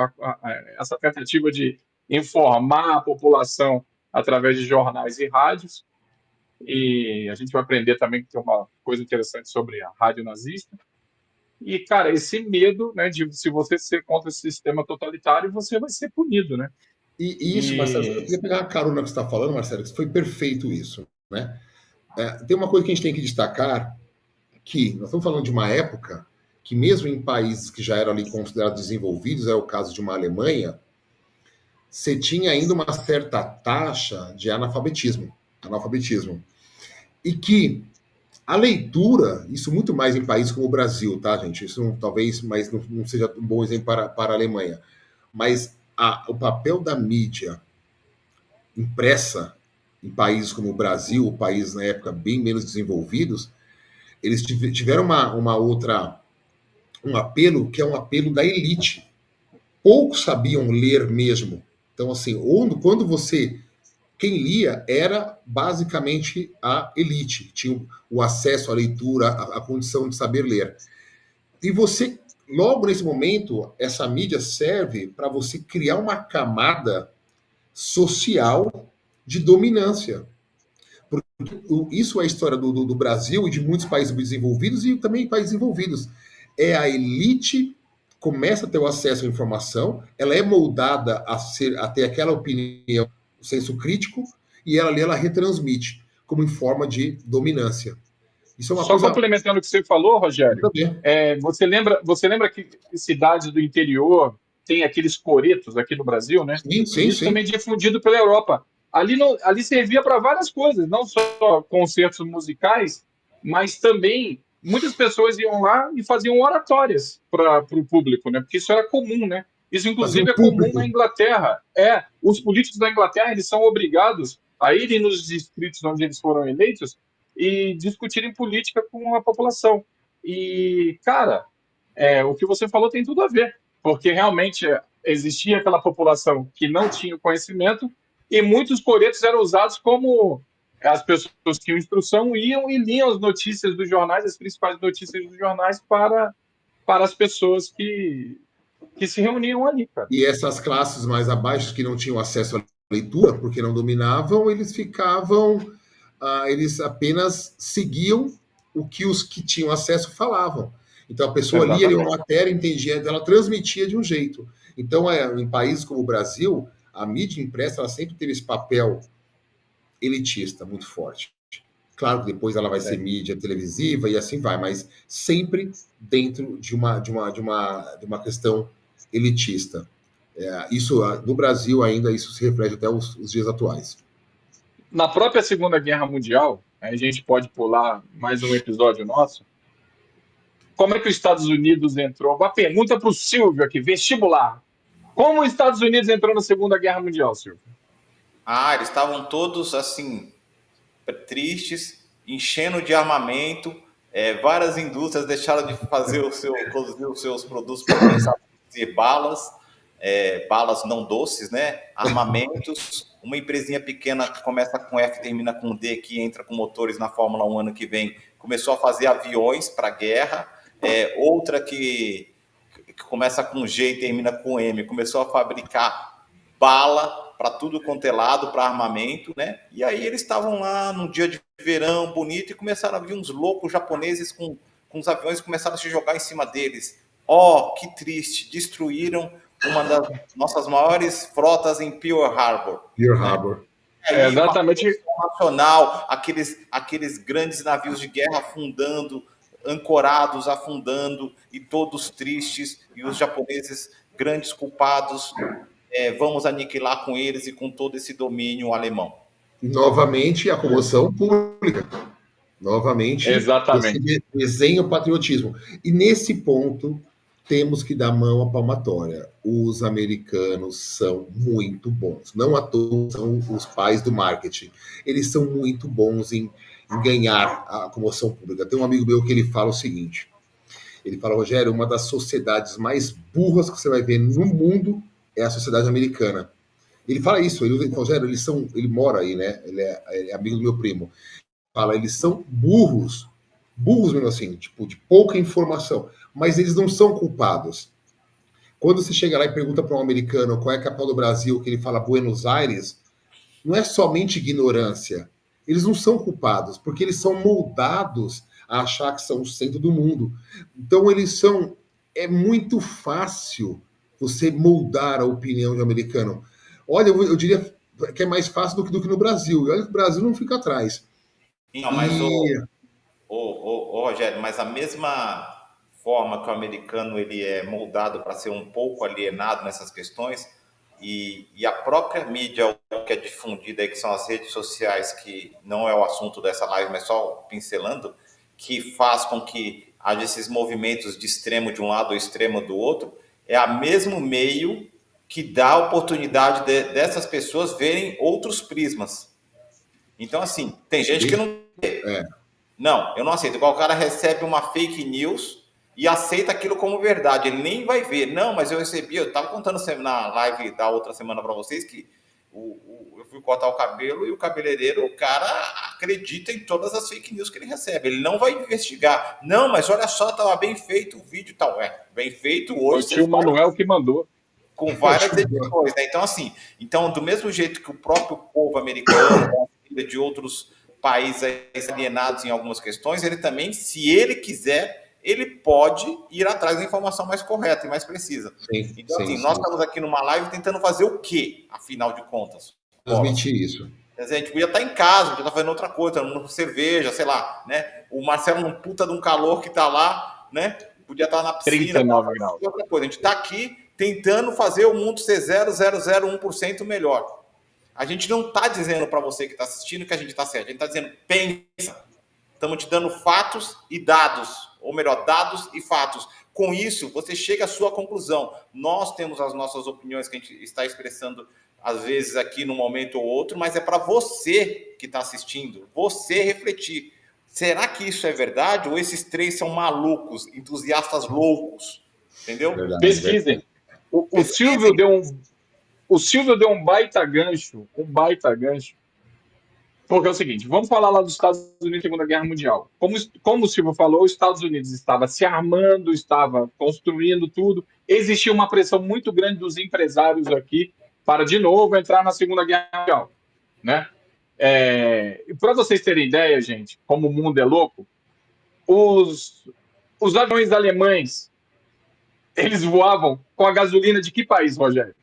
essa tentativa de informar a população através de jornais e rádios. E a gente vai aprender também que tem uma coisa interessante sobre a rádio nazista. E, cara, esse medo, né, de se você ser contra esse sistema totalitário, você vai ser punido, né? E isso, Marcelo, eu queria pegar uma carona que você está falando, Marcelo, que foi perfeito isso, né? Tem uma coisa que a gente tem que destacar, que nós estamos falando de uma época que mesmo em países que já eram ali considerados desenvolvidos, é o caso de uma Alemanha, você tinha ainda uma certa taxa de analfabetismo. E que a leitura, isso muito mais em países como o Brasil, tá, gente? Isso talvez mas não seja um bom exemplo para a Alemanha. Mas o papel da mídia impressa em países como o Brasil, países na época bem menos desenvolvidos, eles tiveram um apelo que é um apelo da elite. Poucos sabiam ler mesmo. Então, assim, quem lia era basicamente a elite, tinha o acesso à leitura, a condição de saber ler. E você, logo nesse momento, essa mídia serve para você criar uma camada social de dominância. Porque isso é a história do Brasil e de muitos países desenvolvidos e também países desenvolvidos. É a elite começa a ter o acesso à informação, ela é moldada a ter aquela opinião, o senso crítico, e ela retransmite como em forma de dominância. Isso é uma Só coisa... complementando o que você falou, Rogério, você lembra que cidades do interior tem aqueles coretos aqui no Brasil, né? Isso também é difundido pela Europa. Ali servia para várias coisas, não só concertos musicais, mas também muitas pessoas iam lá e faziam oratórias para o público, né? Porque isso era comum, né? Isso, inclusive, é comum na Inglaterra. Os políticos da Inglaterra, eles são obrigados a irem nos distritos onde eles foram eleitos e discutirem política com a população. E, cara, o que você falou tem tudo a ver, porque realmente existia aquela população que não tinha o conhecimento e muitos coretos eram usados como as pessoas que tinham instrução iam e liam as notícias dos jornais, as principais notícias dos jornais para as pessoas que se reuniam ali, cara. E essas classes mais abaixo que não tinham acesso à leitura, porque não dominavam, eles ficavam... eles apenas seguiam o que os que tinham acesso falavam. Então a pessoa lia uma matéria, entendia, ela transmitia de um jeito. Então, em países como o Brasil, a mídia impressa ela sempre teve esse papel elitista muito forte. Claro que depois ela vai ser mídia televisiva e assim vai, mas sempre dentro de uma questão elitista. Isso no Brasil ainda isso se reflete até os dias atuais. Na própria Segunda Guerra Mundial, a gente pode pular mais um episódio nosso. Como é que os Estados Unidos entrou? Uma pergunta para o Silvio aqui, vestibular. Como os Estados Unidos entrou na Segunda Guerra Mundial, Silvio? Eles estavam todos assim, tristes, enchendo de armamento. Várias indústrias deixaram de produzir os seus produtos para começar a produzir balas, balas não doces, né? Armamentos. Uma empresinha pequena que começa com F, termina com D, que entra com motores na Fórmula 1 ano que vem, começou a fazer aviões para a guerra. Outra que começa com G e termina com M, começou a fabricar bala para tudo quanto é lado, para armamento, né? E aí eles estavam lá num dia de verão bonito e começaram a vir uns loucos japoneses com os aviões e começaram a se jogar em cima deles. Que triste, destruíram uma das nossas maiores frotas em Pearl Harbor. Pearl Harbor. É exatamente. Nacional, aqueles grandes navios de guerra afundando, ancorados, afundando, e todos tristes, e os japoneses grandes culpados. Vamos aniquilar com eles e com todo esse domínio alemão. Novamente, a comoção pública. Novamente, exatamente. Você desenha o patriotismo. E nesse ponto, temos que dar mão à palmatória. Os americanos são muito bons. Não à toa são os pais do marketing. Eles são muito bons em ganhar a comoção pública. Tem um amigo meu que ele fala o seguinte. Ele fala, Rogério, uma das sociedades mais burras que você vai ver no mundo é a sociedade americana. Ele fala isso, ele fala, Rogério, ele mora aí, né? Ele é amigo do meu primo. Fala, eles são burros mesmo assim, tipo, de pouca informação, mas eles não são culpados. Quando você chega lá e pergunta para um americano qual é a capital do Brasil, que ele fala Buenos Aires, não é somente ignorância. Eles não são culpados, porque eles são moldados a achar que são o centro do mundo. Então, é muito fácil você moldar a opinião de um americano. Olha, eu diria que é mais fácil do que no Brasil. E olha que o Brasil não fica atrás. Não, mas Rogério, mas a mesma forma que o americano ele é moldado para ser um pouco alienado nessas questões, e a própria mídia que é difundida aí, que são as redes sociais, que não é o assunto dessa live, mas só pincelando, que faz com que haja esses movimentos de extremo de um lado ou extremo do outro, é o mesmo meio que dá a oportunidade dessas pessoas verem outros prismas. Então, assim, tem gente que não vê. Não, eu não aceito. Igual o cara recebe uma fake news e aceita aquilo como verdade. Ele nem vai ver. Não, mas eu recebi, eu estava contando na live da outra semana para vocês que eu fui cortar o cabelo e o cabeleireiro, o cara acredita em todas as fake news que ele recebe. Ele não vai investigar. Não, mas olha só, estava bem feito o vídeo e tal. Bem feito hoje. O tio Manuel que mandou. Com várias edições, né? Então, assim, do mesmo jeito que o próprio povo americano, de outros países alienados em algumas questões, ele também, se ele quiser, ele pode ir atrás da informação mais correta e mais precisa. Sim, então, sim, assim, sim. Nós estamos aqui numa live tentando fazer o quê, afinal de contas? Transmitir isso. Quer dizer, a gente podia estar em casa, podia estar fazendo outra coisa, tomando cerveja, sei lá, né? O Marcelo num puta de um calor que tá lá, né? Podia estar na piscina. 39 graus. Outra coisa. A gente está aqui tentando fazer o mundo ser 0,001% melhor. A gente não está dizendo para você que está assistindo que a gente está certo. A gente está dizendo, pensa. Estamos te dando fatos e dados. Ou melhor, dados e fatos. Com isso, você chega à sua conclusão. Nós temos as nossas opiniões que a gente está expressando, às vezes, aqui num momento ou outro, mas é para você que está assistindo, você refletir. Será que isso é verdade? Ou esses três são malucos, entusiastas loucos? Entendeu? Verdade, Pesquisem. O Silvio deu um baita gancho, porque é o seguinte, vamos falar lá dos Estados Unidos na Segunda Guerra Mundial. Como o Silvio falou, os Estados Unidos estava se armando, estava construindo tudo, existia uma pressão muito grande dos empresários aqui para, de novo, entrar na Segunda Guerra Mundial, né? Para vocês terem ideia, gente, como o mundo é louco, os aviões alemães, eles voavam com a gasolina de que país, Rogério?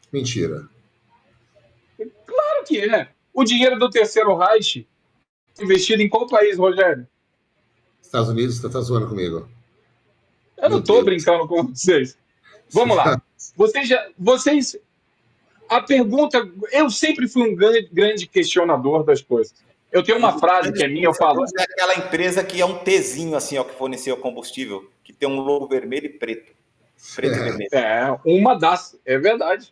Mentira. Claro que é. O dinheiro do Terceiro Reich investido em qual país, Rogério? Estados Unidos, tá zoando comigo. Eu não estou brincando com vocês. Vamos lá. Vocês a pergunta, eu sempre fui um grande questionador das coisas. Eu tenho uma frase que é minha, eu falo... É aquela empresa que é um Tzinho, assim, ó, que fornecia o combustível, que tem um logo vermelho e preto. Preto e vermelho. Uma das... É verdade.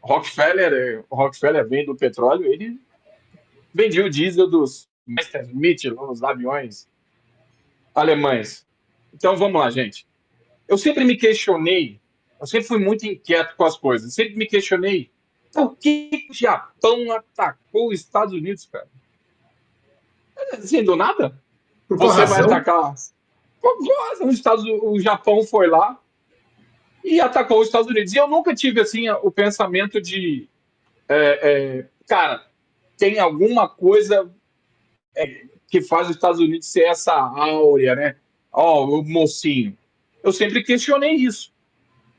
Rockefeller vem do petróleo, ele vendia o diesel dos Messerschmitt, os aviões alemães. Então, vamos lá, gente. Eu sempre me questionei, eu sempre fui muito inquieto com as coisas, sempre me questionei por que o Japão atacou os Estados Unidos, cara? Assim, do nada? Por qual Você vai razão? atacar... O Japão foi lá e atacou os Estados Unidos. E eu nunca tive, assim, o pensamento de... cara, tem alguma coisa que faz os Estados Unidos ser essa áurea, né? O mocinho. Eu sempre questionei isso.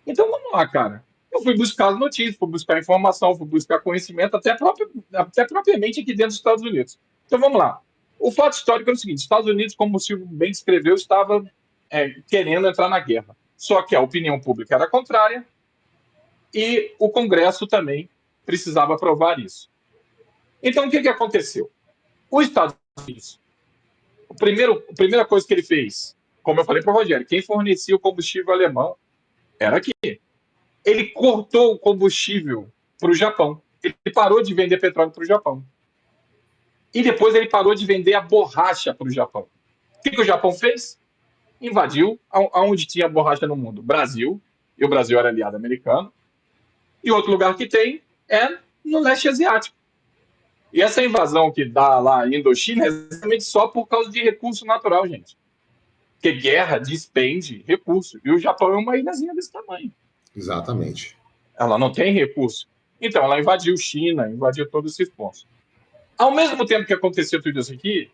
Então, vamos lá, cara. Eu fui buscar as notícias, fui buscar informação, fui buscar conhecimento, até propriamente aqui dentro dos Estados Unidos. Então, vamos lá. O fato histórico é o seguinte: os Estados Unidos, como o Silvio bem descreveu, estava querendo entrar na guerra. Só que a opinião pública era contrária e o Congresso também precisava aprovar isso. Então, o que aconteceu? Os Estados Unidos, a primeira coisa que ele fez, como eu falei para o Rogério, quem fornecia o combustível alemão era aqui. Ele cortou o combustível para o Japão. Ele parou de vender petróleo para o Japão. E depois ele parou de vender a borracha para o Japão. O que o Japão fez? Invadiu aonde tinha borracha no mundo. Brasil, e o Brasil era aliado americano. E outro lugar que tem é no leste asiático. E essa invasão que dá lá em Indochina é exatamente só por causa de recurso natural, gente. Porque guerra despende recurso. E o Japão é uma ilhazinha desse tamanho. Exatamente. Ela não tem recurso. Então, ela invadiu China, invadiu todos esses pontos. Ao mesmo tempo que aconteceu tudo isso aqui,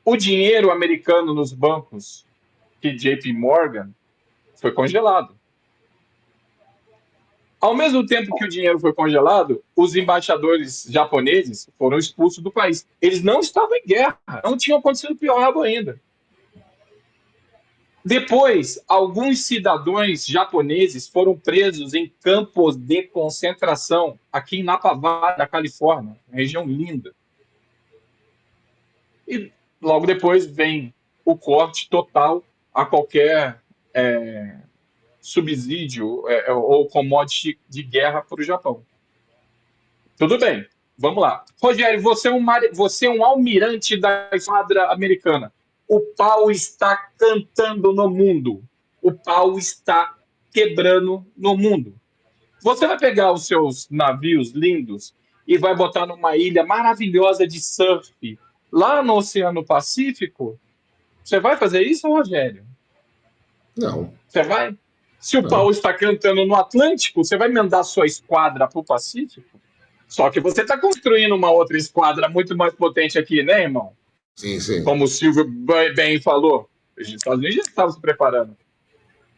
o dinheiro americano nos bancos, que JP Morgan, foi congelado. Ao mesmo tempo que o dinheiro foi congelado, os embaixadores japoneses foram expulsos do país. Eles não estavam em guerra, não tinham acontecido pior ainda. Depois, alguns cidadãos japoneses foram presos em campos de concentração aqui em Napa Valley, da Califórnia, região linda. E logo depois vem o corte total a qualquer subsídio ou commodity de guerra para o Japão. Tudo bem, vamos lá. Rogério, você é um almirante da esquadra americana. O pau está cantando no mundo. O pau está quebrando no mundo. Você vai pegar os seus navios lindos e vai botar numa ilha maravilhosa de surf lá no Oceano Pacífico? Você vai fazer isso, Rogério? Não. Você vai? Se o pau está cantando no Atlântico, você vai mandar sua esquadra para o Pacífico? Só que você está construindo uma outra esquadra muito mais potente aqui, né, irmão? Sim, sim. Como o Silvio bem falou, os Estados Unidos já estavam se preparando.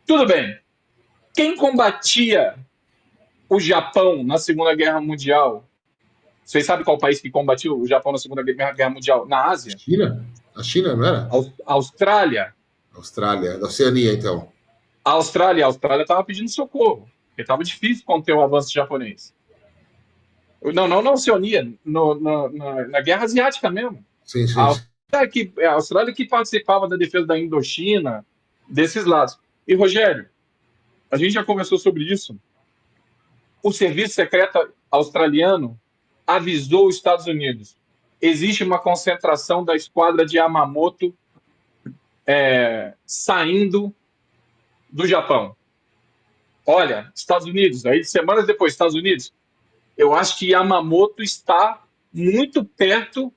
Tudo bem. Quem combatia o Japão na Segunda Guerra Mundial? Vocês sabem qual país que combatiu o Japão na Segunda Guerra Mundial? Na Ásia? China? A China, não era? Austrália. Austrália, da Oceania, então. A Austrália estava pedindo socorro. Porque estava difícil conter o avanço japonês. Não, Oceania, na Guerra Asiática mesmo. Sim. A Austrália que participava da defesa da Indochina, desses lados. E, Rogério, a gente já conversou sobre isso. O Serviço Secreto Australiano avisou os Estados Unidos. Existe uma concentração da esquadra de Yamamoto saindo do Japão. Olha, Estados Unidos, aí semanas depois, Estados Unidos, eu acho que Yamamoto está muito perto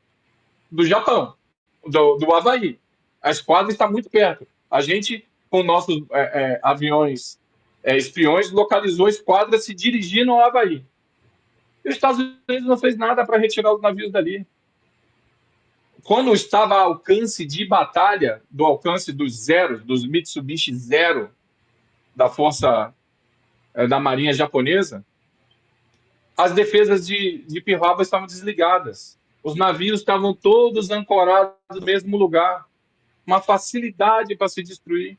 do Japão, do Havaí. A esquadra está muito perto. A gente, com nossos aviões espiões, localizou a esquadra se dirigindo ao Havaí. E os Estados Unidos não fez nada para retirar os navios dali. Quando estava ao alcance de batalha, do alcance dos zeros, dos Mitsubishi Zero, da força da marinha japonesa, as defesas de Pearl Harbor estavam desligadas. Os navios estavam todos ancorados no mesmo lugar. Uma facilidade para se destruir.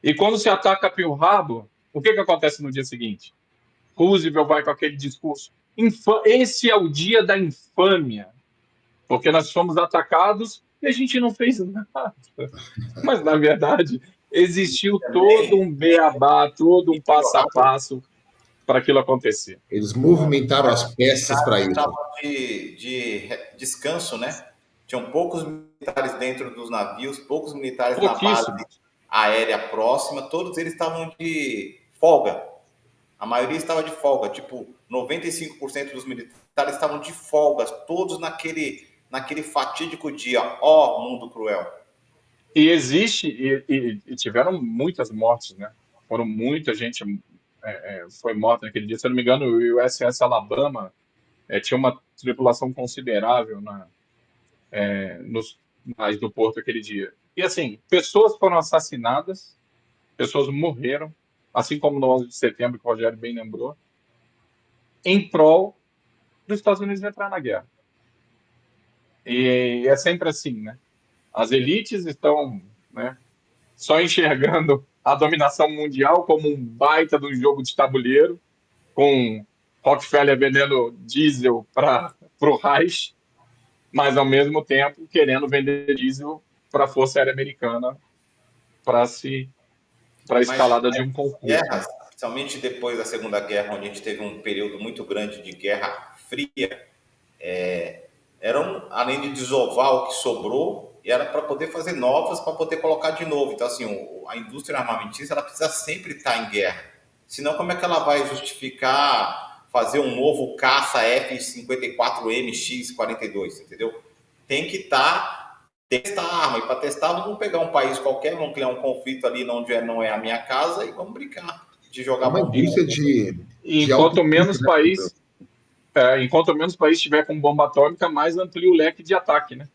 E quando se ataca Pearl Harbor, o que acontece no dia seguinte? Roosevelt vai com aquele discurso. Esse é o dia da infâmia, porque nós fomos atacados e a gente não fez nada. Mas, na verdade, existiu todo um beabá, todo um passo a passo para aquilo acontecer. Eles movimentaram as peças para isso. Estavam de descanso, né? Tinham poucos militares dentro dos navios, poucos militares na base aérea próxima, todos eles estavam de folga. A maioria estava de folga, tipo, 95% dos militares estavam de folga, todos naquele fatídico dia. Ó, mundo cruel. E existe, e tiveram muitas mortes, né? Foram muita gente foi morta naquele dia. Se eu não me engano, o USS Alabama tinha uma tripulação considerável nos mares do porto aquele dia. E assim, pessoas foram assassinadas, pessoas morreram, assim como no 11 de setembro, que o Rogério bem lembrou, em prol dos Estados Unidos entrar na guerra. E é sempre assim, né? As elites estão, né, só enxergando a dominação mundial como um baita de um jogo de tabuleiro, com Rockefeller vendendo diesel para o Reich, mas ao mesmo tempo querendo vender diesel para a Força Aérea Americana para a escalada de um conflito. Guerras, principalmente depois da Segunda Guerra, onde a gente teve um período muito grande de Guerra Fria, eram, além de desovar o que sobrou, era para poder fazer novas, para poder colocar de novo. Então, assim, a indústria armamentista ela precisa sempre estar em guerra. Senão, como é que ela vai justificar fazer um novo caça F-54M X-42, entendeu? Tem que testar a arma. E para testar, vamos pegar um país qualquer, vamos criar um conflito ali onde não é a minha casa e vamos brincar de jogar uma indústria enquanto menos país enquanto menos país tiver com bomba atômica, mais amplia o leque de ataque, né?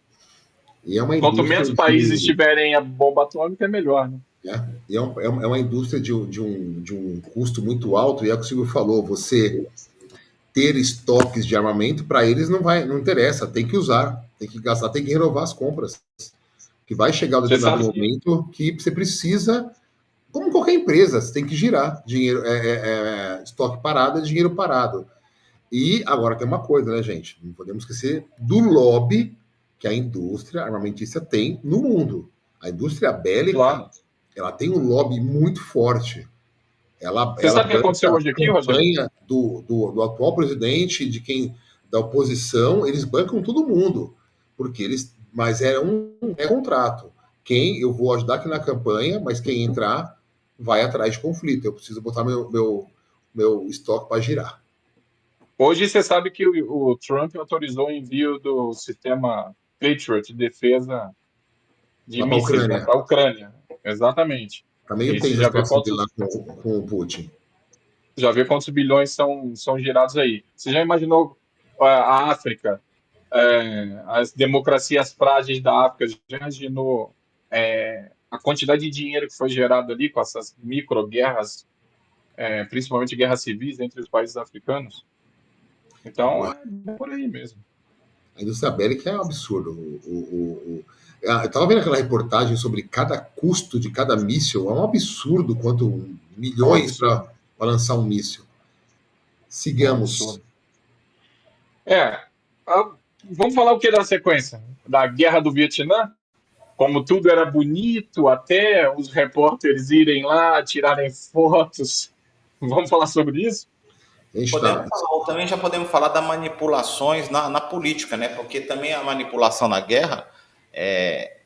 E é uma quanto menos países tiverem a bomba atômica, é melhor, né? E é uma indústria de um custo muito alto, e é o que o Silvio falou, você ter estoques de armamento, para eles não interessa, tem que usar, tem que gastar, tem que renovar as compras. Que vai chegar um determinado momento que você precisa, como qualquer empresa, você tem que girar dinheiro, estoque parado é dinheiro parado. E agora tem uma coisa, né, gente? Não podemos esquecer do lobby que a indústria armamentista tem no mundo. A indústria bélica, ela tem um lobby muito forte. Você sabe o que aconteceu hoje aqui, Rogério? Do atual presidente, da oposição, eles bancam todo mundo, porque mas é contrato. Eu vou ajudar aqui na campanha, mas quem entrar vai atrás de conflito. Eu preciso botar meu estoque para girar. Hoje você sabe que o Trump autorizou o envio do sistema Patriot de defesa de mísseis para a Ucrânia. Exatamente. Está meio tenso a situação de lá com o Putin. Já vê quantos bilhões são girados aí. Você já imaginou a África, as democracias frágeis da África, já imaginou a quantidade de dinheiro que foi gerado ali com essas micro-guerras, principalmente guerras civis entre os países africanos? Então, é por aí mesmo. A indústria bélica é um absurdo. Eu estava vendo aquela reportagem sobre cada custo de cada míssil. É um absurdo quanto milhões para lançar um míssil. Sigamos. Vamos falar o que da sequência? Da Guerra do Vietnã? Como tudo era bonito, até os repórteres irem lá, tirarem fotos. Vamos falar sobre isso? Também já podemos falar das manipulações na política, né? Porque também a manipulação na guerra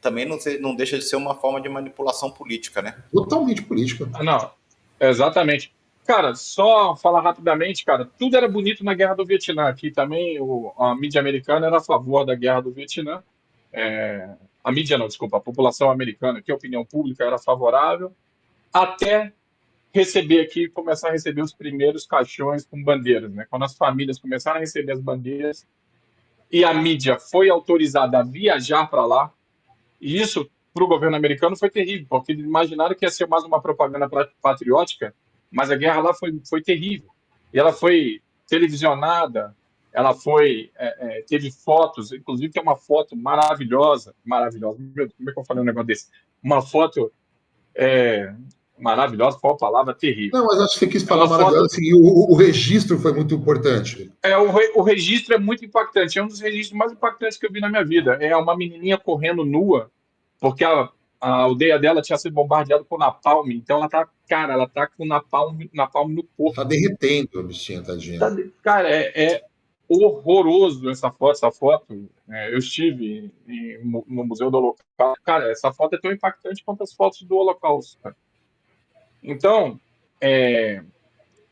também não deixa de ser uma forma de manipulação política, né? Totalmente política. Não, exatamente. Cara, só falar rapidamente, cara, tudo era bonito na Guerra do Vietnã. Aqui também a mídia americana era a favor da Guerra do Vietnã. A mídia não, desculpa, a população americana, que a opinião pública era favorável, até começar a receber os primeiros caixões com bandeiras, né? Quando as famílias começaram a receber as bandeiras e a mídia foi autorizada a viajar para lá, e isso para o governo americano foi terrível, porque eles imaginaram que ia ser mais uma propaganda patriótica, mas a guerra lá foi terrível. E ela foi televisionada, ela teve fotos, inclusive tem uma foto maravilhosa, como é que eu falei um negócio desse? Uma foto Maravilhosa foi uma palavra terrível. Não, mas acho que você quis É falar uma maravilhoso, foto. assim, o registro foi muito importante. O registro é muito impactante. É um dos registros mais impactantes que eu vi na minha vida. É uma menininha correndo nua, porque a aldeia dela tinha sido bombardeada por napalm. Então ela tá com napalm no corpo. Tá derretendo a bichinha, tadinha. Cara, é horroroso essa foto. Essa foto, eu estive no Museu do Holocausto. Cara, essa foto é tão impactante quanto as fotos do Holocausto, cara. Então,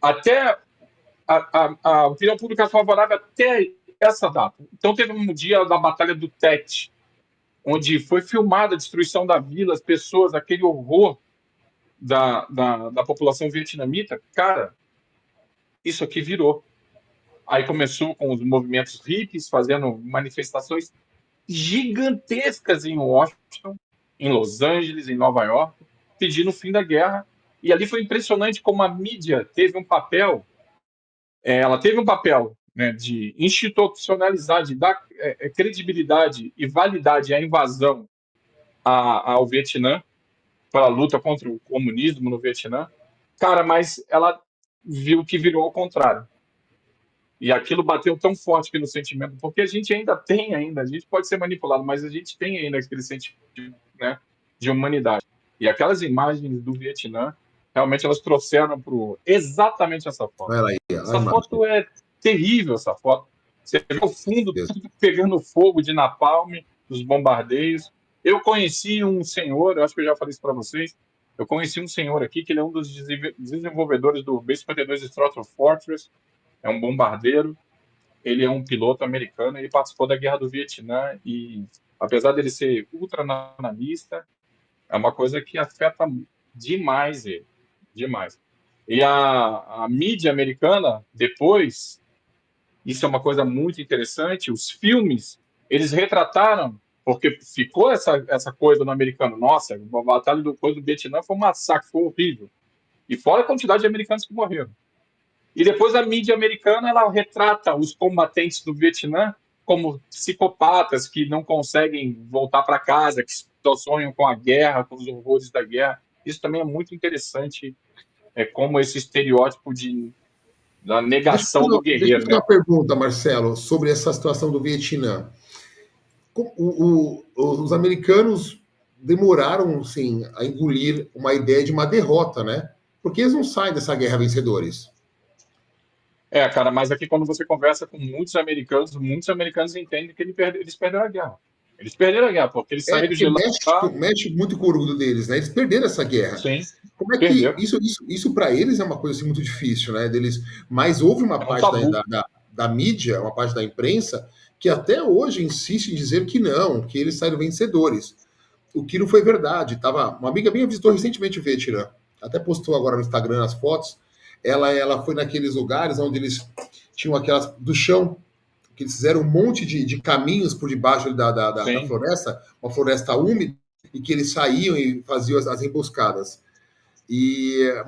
até a opinião pública favorável até essa data. Então, teve um dia da Batalha do Tet, onde foi filmada a destruição da vila, as pessoas, aquele horror da população vietnamita. Cara, isso aqui virou. Aí começou com os movimentos hippies, fazendo manifestações gigantescas em Washington, em Los Angeles, em Nova York, pedindo o fim da guerra. E ali foi impressionante como a mídia teve um papel, ela teve um papel, né, de institucionalizar, de dar credibilidade e validade à invasão ao Vietnã, para a luta contra o comunismo no Vietnã. Cara, mas ela viu que virou ao contrário. E aquilo bateu tão forte aqui no sentimento, porque a gente ainda tem, a gente pode ser manipulado, mas a gente tem ainda aquele sentimento, né, de humanidade. E aquelas imagens do Vietnã, realmente elas trouxeram exatamente essa foto. Olha aí, Essa foto é terrível, essa foto. Você vê o fundo tudo pegando fogo de napalm, dos bombardeios. Eu conheci um senhor, eu acho que eu já falei isso para vocês, eu conheci um senhor aqui, que ele é um dos desenvolvedores do B-52 Stratofortress Fortress, é um bombardeiro, ele é um piloto americano, ele participou da Guerra do Vietnã e, apesar dele ser ultranacionalista, é uma coisa que afeta demais ele, demais. E a mídia americana, depois, isso é uma coisa muito interessante, os filmes, eles retrataram, porque ficou essa coisa no americano, nossa, a batalha do Vietnã foi um massacre, foi horrível. E fora a quantidade de americanos que morreram. E depois a mídia americana ela retrata os combatentes do Vietnã como psicopatas que não conseguem voltar para casa, que só sonham com a guerra, com os horrores da guerra. Isso também é muito interessante, como esse estereótipo da negação do Deixa eu guerreiro, fazer né? uma pergunta, Marcelo, sobre essa situação do Vietnã. Os americanos demoraram, sim, a engolir uma ideia de uma derrota, né? Porque eles não saem dessa guerra vencedores. Cara, mas aqui quando você conversa com muitos americanos entendem que eles perderam a guerra. Eles perderam a guerra, porque eles saíram Porque de lá. mexe muito com o orgulho deles, né? Eles perderam essa guerra. Sim, Como é que perderam. isso para eles é uma coisa assim, muito difícil, né? Deles, mas houve uma É um parte tabu. da mídia, uma parte da imprensa, que até hoje insiste em dizer que não, que eles saíram vencedores. O que não foi verdade. Uma amiga minha visitou recentemente o Vietnã, até postou agora no Instagram as fotos. Ela foi naqueles lugares onde eles tinham aquelas do chão, que eles fizeram um monte de caminhos por debaixo da Sim. floresta, uma floresta úmida, e que eles saíam e faziam as emboscadas.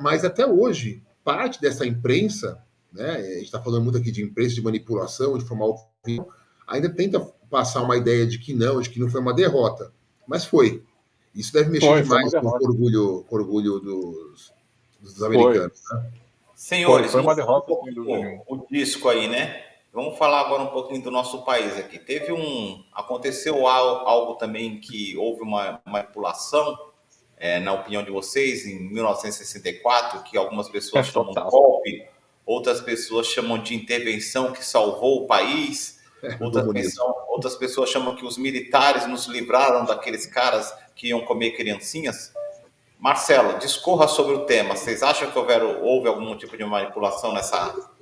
Mas até hoje, parte dessa imprensa, né, a gente está falando muito aqui de imprensa, de manipulação, de formar opinião, ainda tenta passar uma ideia de que não foi uma derrota. Mas foi. Isso deve mexer Foi uma demais com derrota. o orgulho dos Foi. americanos. Né? Senhores, Foi uma mudando um derrota, sem dúvida nenhuma. pouquinho o disco aí, né? Vamos falar agora um pouquinho do nosso país aqui. Aconteceu algo também que houve uma manipulação, na opinião de vocês, em 1964, que algumas pessoas chamam de Total. golpe, outras pessoas chamam de intervenção que salvou o país, outras pessoas chamam que os militares nos livraram daqueles caras que iam comer criancinhas. Marcelo, discorra sobre o tema. Vocês acham que houve algum tipo de manipulação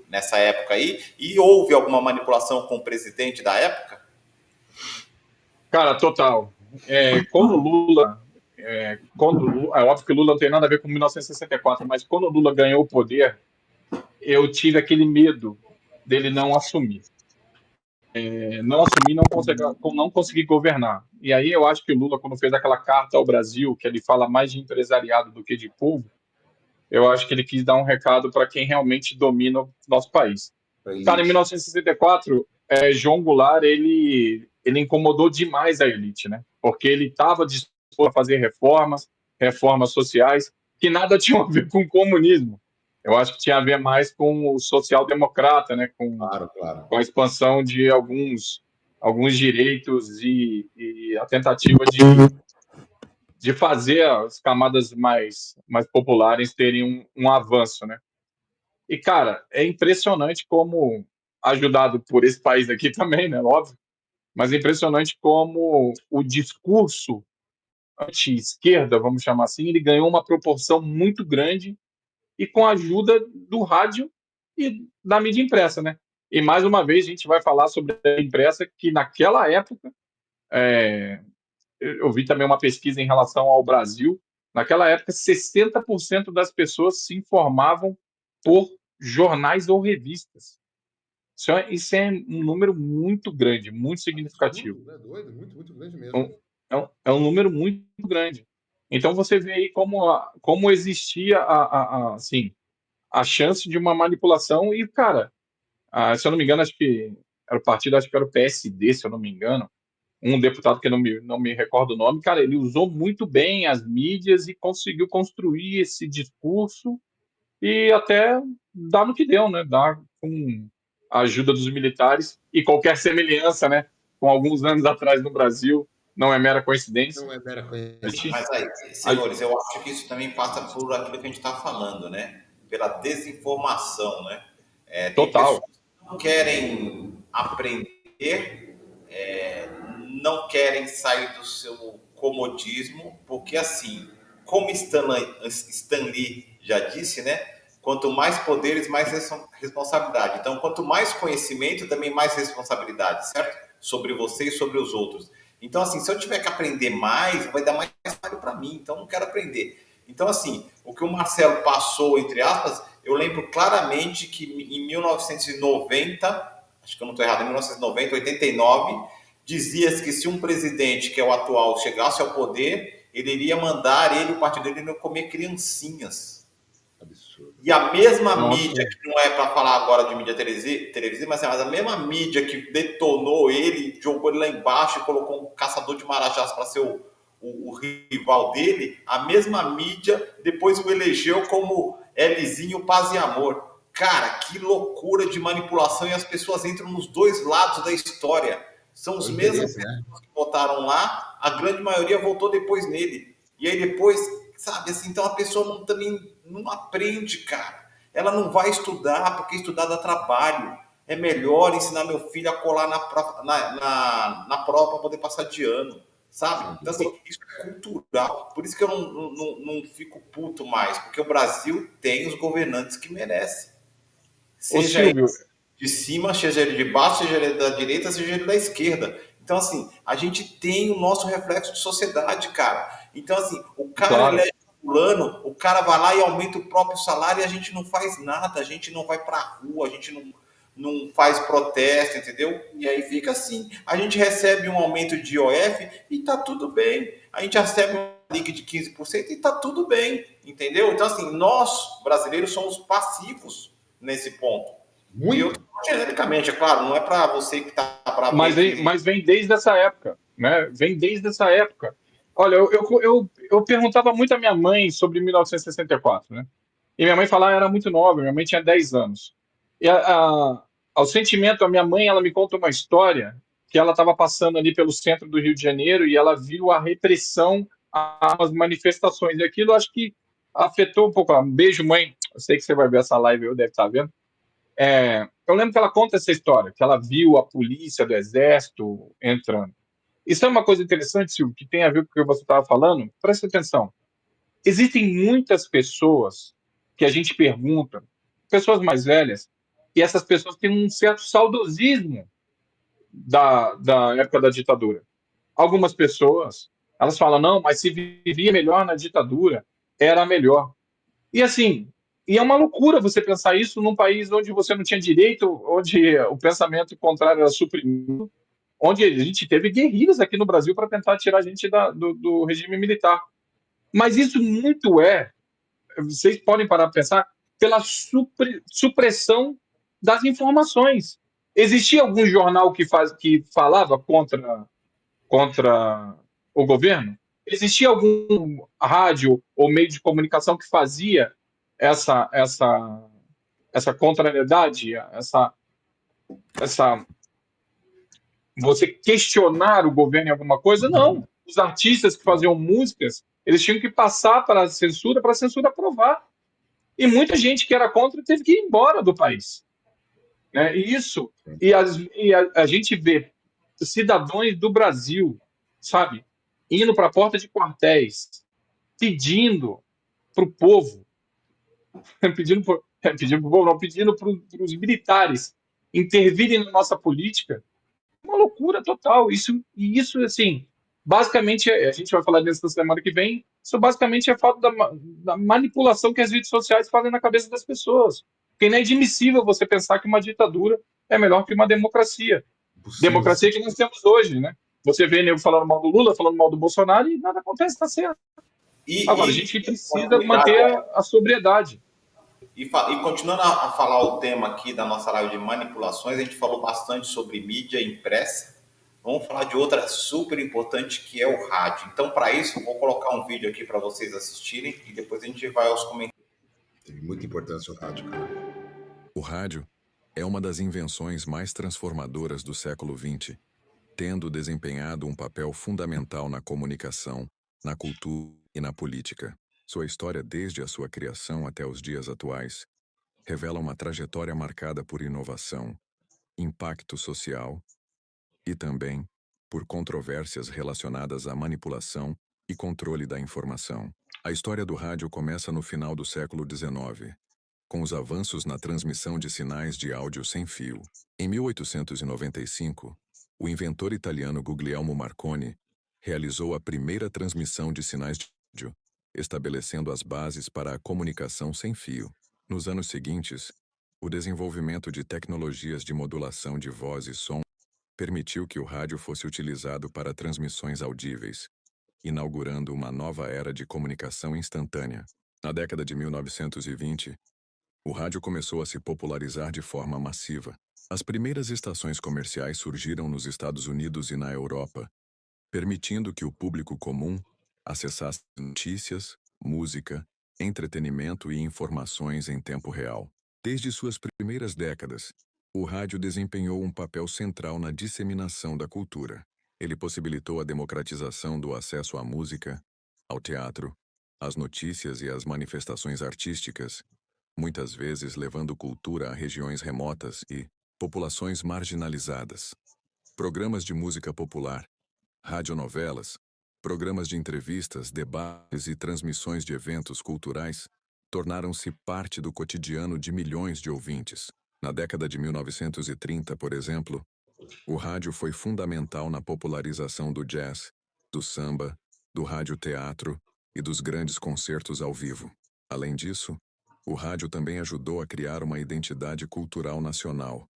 nessa época aí? E houve alguma manipulação com o presidente da época? Cara, total. Quando o Lula. É óbvio que o Lula não tem nada a ver com 1964, mas quando o Lula ganhou o poder, eu tive aquele medo dele não assumir. Não assumir, não conseguir governar. E aí eu acho que o Lula, quando fez aquela carta ao Brasil, que ele fala mais de empresariado do que de povo, eu acho que ele quis dar um recado para quem realmente domina o nosso país. Cara, em 1964, João Goulart, ele incomodou demais a elite, né? Porque ele estava disposto a fazer reformas sociais, que nada tinha a ver com o comunismo. Eu acho que tinha a ver mais com o social-democrata, né? Claro, claro. Com a expansão de alguns direitos e a tentativa de fazer as camadas mais populares terem um avanço, né? E, cara, é impressionante como, ajudado por esse país aqui também, né? Óbvio, mas é impressionante como o discurso anti-esquerda, vamos chamar assim, ele ganhou uma proporção muito grande e com a ajuda do rádio e da mídia impressa, né? E mais uma vez a gente vai falar sobre a impressa que naquela época, é, eu vi também uma pesquisa em relação ao Brasil, naquela época 60% das pessoas se informavam por jornais ou revistas. Isso é um número muito grande, muito significativo. Absurdo, né? Doido, muito, muito grande mesmo. É um número muito grande. Então você vê aí como existia assim, a chance de uma manipulação e, cara, se eu não me engano, acho que era o partido, acho que era o PSD, se eu não me engano, um deputado que eu não me recordo o nome, cara, ele usou muito bem as mídias e conseguiu construir esse discurso e até dar no que deu, né? Dar com a ajuda dos militares e qualquer semelhança, né? Com alguns anos atrás no Brasil, não é mera coincidência. Não é mera A coincidência. gente, Mas aí, a- senhores, eu acho que isso também passa por aquilo que a gente está falando, né? Pela desinformação, né? Tem pessoas total. que não querem aprender, não querem sair do seu comodismo, porque assim, como Stan Lee já disse, né? Quanto mais poderes, mais responsabilidade. Então, quanto mais conhecimento, também mais responsabilidade, certo? Sobre você e sobre os outros. Então, assim, se eu tiver que aprender mais, vai dar mais trabalho para mim. Então, não quero aprender. Então, assim, o que o Marcelo passou, entre aspas, eu lembro claramente que em 1990, acho que eu não estou errado, em 1990, 89, dizia-se que se um presidente, que é o atual, chegasse ao poder, ele iria mandar ele e o partido dele não comer criancinhas. Absurdo. E a mesma Nossa, mídia, que não é para falar agora de mídia televisiva, mas a mesma mídia que detonou ele, jogou ele lá embaixo e colocou um caçador de marajás para ser o rival dele, a mesma mídia depois o elegeu como Lzinho Paz e Amor. Cara, que loucura de manipulação, e as pessoas entram nos dois lados da história. São os É o mesmos interesse, né? que votaram lá, a grande maioria votou depois nele. E aí depois, sabe, assim, então a pessoa também não aprende, cara. Ela não vai estudar, porque estudar dá trabalho. É melhor ensinar meu filho a colar na prova para poder passar de ano, sabe? Sem Então, dúvida. assim, isso é cultural. Por isso que eu não fico puto mais, porque o Brasil tem os governantes que merecem. ô Seja ele Silvio, de cima, seja ele de baixo, seja ele da direita, seja ele da esquerda. Então, assim, a gente tem o nosso reflexo de sociedade, cara. Então, assim, o cara claro, elege fulano, o cara vai lá e aumenta o próprio salário e a gente não faz nada, a gente não vai pra rua, a gente não faz protesto, entendeu? E aí fica assim, a gente recebe um aumento de IOF e tá tudo bem. A gente recebe um link de 15% e tá tudo bem, entendeu? Então, assim, nós, brasileiros, somos passivos nesse ponto. E eu, Muito. genericamente, é claro, não é para você que está bravo mas, aí que. mas vem desde essa época, né? Vem desde essa época. Olha, eu perguntava muito à minha mãe sobre 1964, né? E minha mãe falava, era muito nova, minha mãe tinha 10 anos. E ao sentimento, a minha mãe, ela me conta uma história que ela estava passando ali pelo centro do Rio de Janeiro e ela viu a repressão às manifestações. E aquilo, acho que afetou um pouco. Um beijo, mãe. Eu sei que você vai ver essa live, eu deve estar vendo. Eu lembro que ela conta essa história, que ela viu a polícia do exército entrando. Isso é uma coisa interessante, Silvio, que tem a ver com o que você estava falando. Presta atenção. Existem muitas pessoas que a gente pergunta, pessoas mais velhas, e essas pessoas têm um certo saudosismo da época da ditadura. Algumas pessoas, elas falam, não, mas se vivia melhor na ditadura, era melhor. E assim, e é uma loucura você pensar isso num país onde você não tinha direito, onde o pensamento contrário era suprimido, onde a gente teve guerrilhas aqui no Brasil para tentar tirar a gente do regime militar. Mas isso muito vocês podem parar para pensar, pela supressão das informações. Existia algum jornal que falava contra o governo? Existia algum rádio ou meio de comunicação que fazia essa contrariedade, essa você questionar o governo em alguma coisa? Não. Os artistas que faziam músicas, eles tinham que passar para a censura aprovar. E muita gente que era contra teve que ir embora do país. Né? A gente vê cidadãos do Brasil, sabe, indo para a porta de quartéis, pedindo para o povo, pedindo para os militares intervirem na nossa política, uma loucura total. Isso assim, basicamente, a gente vai falar disso na semana que vem, isso basicamente é falta da manipulação que as redes sociais fazem na cabeça das pessoas. Porque é inadmissível você pensar que uma ditadura é melhor que uma democracia. Possível. Democracia que nós temos hoje, né? Você vê nego falando mal do Lula, falando mal do Bolsonaro e nada acontece, tá certo. Agora, a gente precisa manter a sobriedade. E continuando a falar o tema aqui da nossa live de manipulações, a gente falou bastante sobre mídia impressa. Vamos falar de outra super importante, que é o rádio. Então, para isso, eu vou colocar um vídeo aqui para vocês assistirem e depois a gente vai aos comentários. Tem muita importância o rádio, cara. O rádio é uma das invenções mais transformadoras do século XX, tendo desempenhado um papel fundamental na comunicação, na cultura e na política. Sua história, desde a sua criação até os dias atuais, revela uma trajetória marcada por inovação, impacto social e também por controvérsias relacionadas à manipulação e controle da informação. A história do rádio começa no final do século XIX, com os avanços na transmissão de sinais de áudio sem fio. Em 1895, o inventor italiano Guglielmo Marconi realizou a primeira transmissão de sinais de áudio, estabelecendo as bases para a comunicação sem fio. Nos anos seguintes, o desenvolvimento de tecnologias de modulação de voz e som permitiu que o rádio fosse utilizado para transmissões audíveis, inaugurando uma nova era de comunicação instantânea. Na década de 1920, o rádio começou a se popularizar de forma massiva. As primeiras estações comerciais surgiram nos Estados Unidos e na Europa, permitindo que o público comum acessasse notícias, música, entretenimento e informações em tempo real. Desde suas primeiras décadas, o rádio desempenhou um papel central na disseminação da cultura. Ele possibilitou a democratização do acesso à música, ao teatro, às notícias e às manifestações artísticas, muitas vezes levando cultura a regiões remotas e populações marginalizadas. Programas de música popular, radionovelas, programas de entrevistas, debates e transmissões de eventos culturais tornaram-se parte do cotidiano de milhões de ouvintes. Na década de 1930, por exemplo, o rádio foi fundamental na popularização do jazz, do samba, do radioteatro e dos grandes concertos ao vivo. Além disso, o rádio também ajudou a criar uma identidade cultural nacional,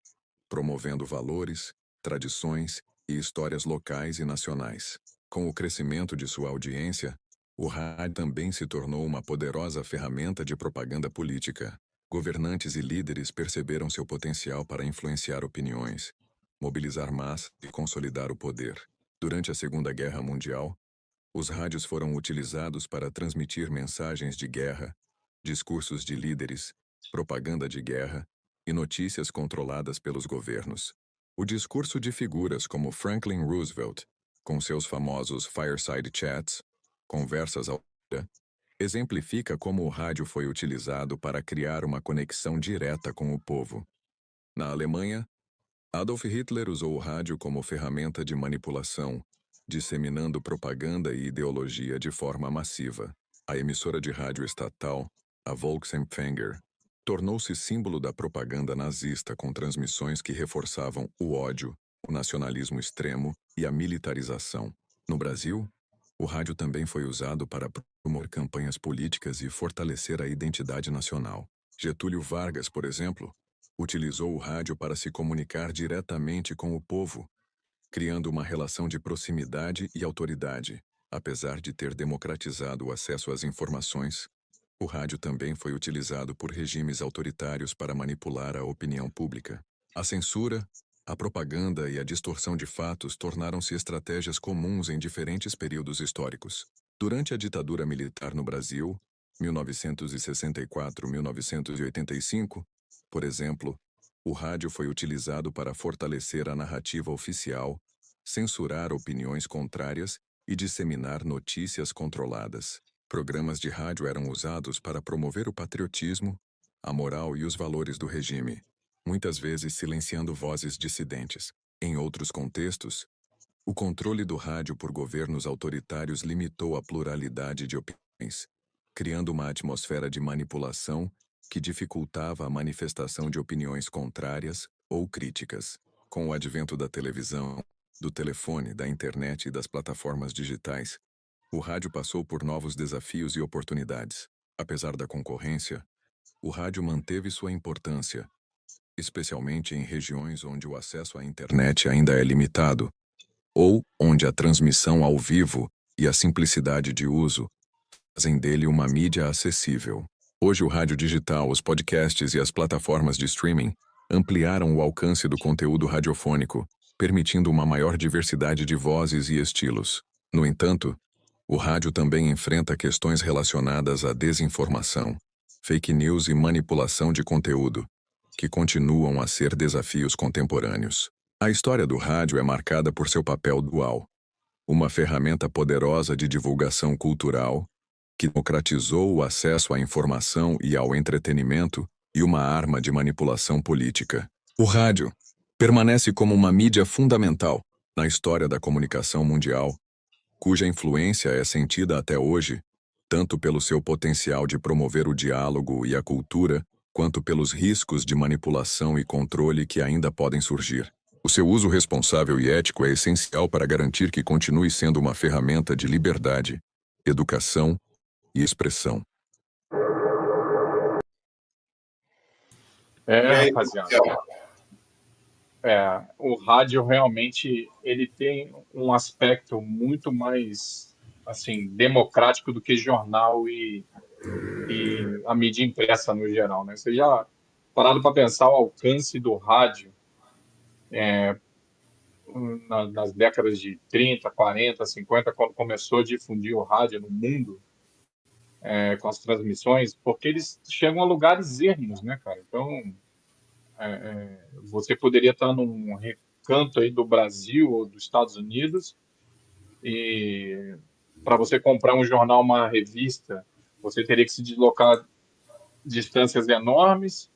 promovendo valores, tradições e histórias locais e nacionais. Com o crescimento de sua audiência, o rádio também se tornou uma poderosa ferramenta de propaganda política. Governantes e líderes perceberam seu potencial para influenciar opiniões, mobilizar massas e consolidar o poder. Durante a Segunda Guerra Mundial, os rádios foram utilizados para transmitir mensagens de guerra, discursos de líderes, propaganda de guerra e notícias controladas pelos governos. O discurso de figuras como Franklin Roosevelt, com seus famosos fireside chats, conversas ao exemplifica como o rádio foi utilizado para criar uma conexão direta com o povo. Na Alemanha, Adolf Hitler usou o rádio como ferramenta de manipulação, disseminando propaganda e ideologia de forma massiva. A emissora de rádio estatal, a Volksempfänger, tornou-se símbolo da propaganda nazista com transmissões que reforçavam o ódio, o nacionalismo extremo e a militarização. No Brasil, o rádio também foi usado para promover campanhas políticas e fortalecer a identidade nacional. Getúlio Vargas, por exemplo, utilizou o rádio para se comunicar diretamente com o povo, criando uma relação de proximidade e autoridade. Apesar de ter democratizado o acesso às informações, o rádio também foi utilizado por regimes autoritários para manipular a opinião pública. A censura, a propaganda e a distorção de fatos tornaram-se estratégias comuns em diferentes períodos históricos. Durante a ditadura militar no Brasil, 1964-1985, por exemplo, o rádio foi utilizado para fortalecer a narrativa oficial, censurar opiniões contrárias e disseminar notícias controladas. Programas de rádio eram usados para promover o patriotismo, a moral e os valores do regime, muitas vezes silenciando vozes dissidentes. Em outros contextos, o controle do rádio por governos autoritários limitou a pluralidade de opiniões, criando uma atmosfera de manipulação que dificultava a manifestação de opiniões contrárias ou críticas. Com o advento da televisão, do telefone, da internet e das plataformas digitais, o rádio passou por novos desafios e oportunidades. Apesar da concorrência, o rádio manteve sua importância, especialmente em regiões onde o acesso à internet ainda é limitado, ou onde a transmissão ao vivo e a simplicidade de uso fazem dele uma mídia acessível. Hoje o rádio digital, os podcasts e as plataformas de streaming ampliaram o alcance do conteúdo radiofônico, permitindo uma maior diversidade de vozes e estilos. No entanto, o rádio também enfrenta questões relacionadas à desinformação, fake news e manipulação de conteúdo, que continuam a ser desafios contemporâneos. A história do rádio é marcada por seu papel dual, uma ferramenta poderosa de divulgação cultural, que democratizou o acesso à informação e ao entretenimento, e uma arma de manipulação política. O rádio permanece como uma mídia fundamental na história da comunicação mundial, cuja influência é sentida até hoje, tanto pelo seu potencial de promover o diálogo e a cultura, quanto pelos riscos de manipulação e controle que ainda podem surgir. O seu uso responsável e ético é essencial para garantir que continue sendo uma ferramenta de liberdade, educação e expressão. E aí, Rapaziada, Marcelo? o rádio realmente ele tem um aspecto muito mais assim democrático do que jornal e a mídia impressa no geral, né? Você já parado para pensar o alcance do rádio nas décadas de 30, 40, 50, quando começou a difundir o rádio no mundo, com as transmissões, porque eles chegam a lugares ermos, né, cara? Então, você poderia estar num recanto aí do Brasil ou dos Estados Unidos e para você comprar um jornal, uma revista, você teria que se deslocar distâncias enormes.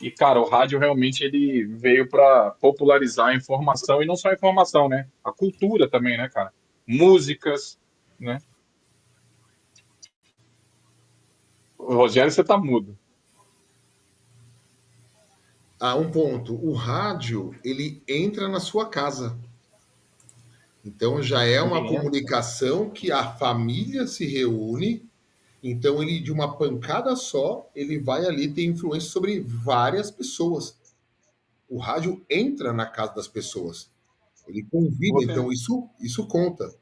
E, cara, o rádio realmente ele veio para popularizar a informação, e não só a informação, né? A cultura também, né, cara? Músicas, né? O Rogério, você tá mudo. Um ponto. O rádio, ele entra na sua casa. Então já é uma Sim, comunicação que a família se reúne. Então ele, de uma pancada só, ele vai ali ter influência sobre várias pessoas. O rádio entra na casa das pessoas. Ele convida, você então isso conta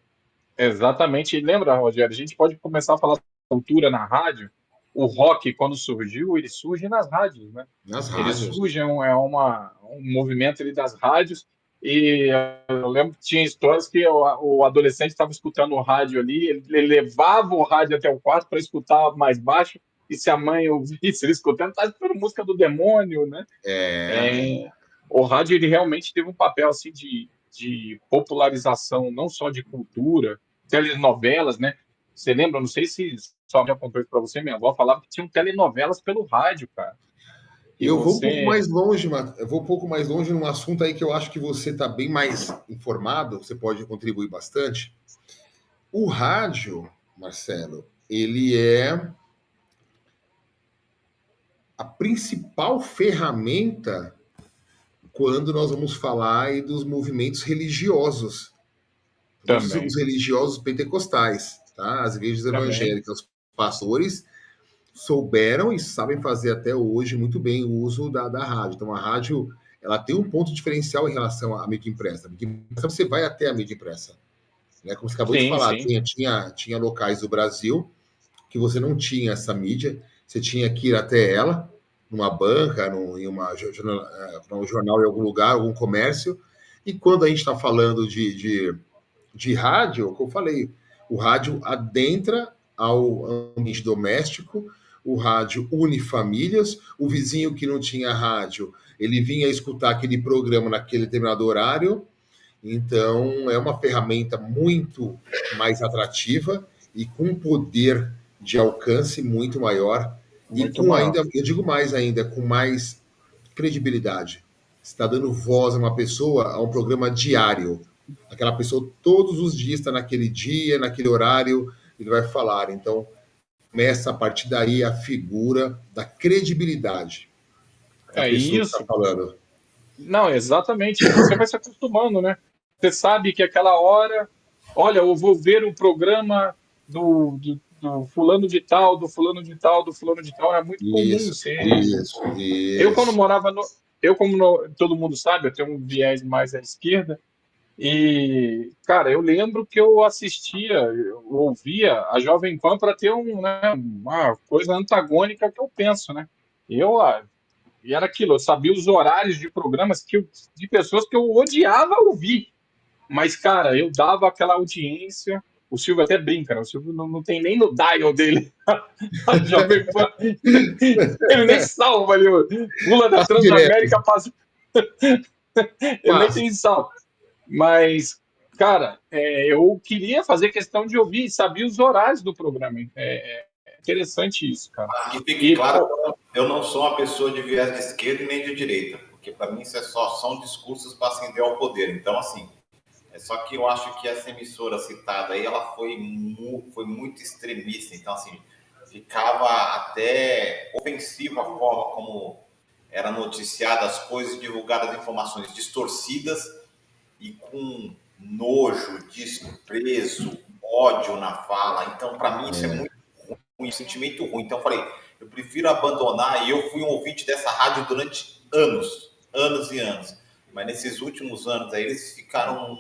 exatamente. E lembra, Rogério, a gente pode começar a falar sobre cultura na rádio. O rock, quando surgiu, ele surge nas rádios, né? nas Ele rádios. surge, um movimento ali das rádios, e eu lembro que tinha histórias que o adolescente estava escutando o rádio ali, ele levava o rádio até o quarto para escutar mais baixo, e se a mãe ouvisse ele escutando, tá escutando música do demônio, né? É, O rádio ele realmente teve um papel assim de popularização, não só de cultura, telenovelas, né? Você lembra? Não sei se só já contou isso para você, minha avó falava que tinham telenovelas pelo rádio, cara. E eu vou um pouco você mais longe, eu vou um pouco mais longe num assunto aí que eu acho que você está bem mais informado, você pode contribuir bastante. O rádio, Marcelo, ele é a principal ferramenta quando nós vamos falar aí dos movimentos religiosos, os também, religiosos pentecostais, tá? As igrejas também. evangélicas, os pastores souberam e sabem fazer até hoje muito bem o uso da rádio. Então, a rádio ela tem um ponto diferencial em relação à mídia impressa. A mídia impressa você vai até a mídia impressa. Né? Como você acabou de Sim, falar, sim. tinha locais do Brasil que você não tinha essa mídia, você tinha que ir até ela, numa banca, em um jornal em algum lugar, algum comércio. E quando a gente está falando de rádio, como eu falei, O rádio adentra ao ambiente doméstico, o rádio une famílias, o vizinho que não tinha rádio, ele vinha escutar aquele programa naquele determinado horário. Então, é uma ferramenta muito mais atrativa e com poder de alcance muito maior e Muito com maior. ainda, eu digo mais ainda, com mais credibilidade. Você está dando voz a uma pessoa, a um programa diário. Aquela pessoa todos os dias está naquele dia, naquele horário, ele vai falar. Então, começa a partir daí a figura da credibilidade da É pessoa que está isso. falando. Não, exatamente. Você vai se acostumando, né? Você sabe que aquela hora, olha, eu vou ver o programa do fulano de tal, do fulano de tal, do fulano de tal. É muito comum. Isso, Você... isso, Eu, quando isso. morava no. Todo mundo sabe, eu tenho um viés mais à esquerda. E, cara, eu lembro que eu assistia, eu ouvia a Jovem Pan para ter uma coisa antagônica que eu penso, né? Eu, e era aquilo, eu sabia os horários de programas de pessoas que eu odiava ouvir. Mas, cara, eu dava aquela audiência. O Silvio até brinca, né? O Silvio não tem nem no dial dele. A Jovem Pan. Ele nem salva ali. Pula da Passa direto, Transamérica, passa. Ele nem passa. tem salvo. Mas, cara, eu queria fazer questão de ouvir, sabia os horários do programa. É interessante isso, cara. Que fique E, claro, pô, eu não sou uma pessoa de viés de esquerda e nem de direita, porque para mim isso são discursos para ascender ao poder. Então, assim, só que eu acho que essa emissora citada aí, ela foi muito extremista. Então, assim, ficava até ofensiva a forma como era noticiada as coisas, divulgadas informações distorcidas e com nojo, desprezo, ódio na fala. Então, para mim, isso é muito ruim, sentimento ruim. Então, eu falei, eu prefiro abandonar. E eu fui um ouvinte dessa rádio durante anos, anos e anos. Mas nesses últimos anos aí, eles ficaram,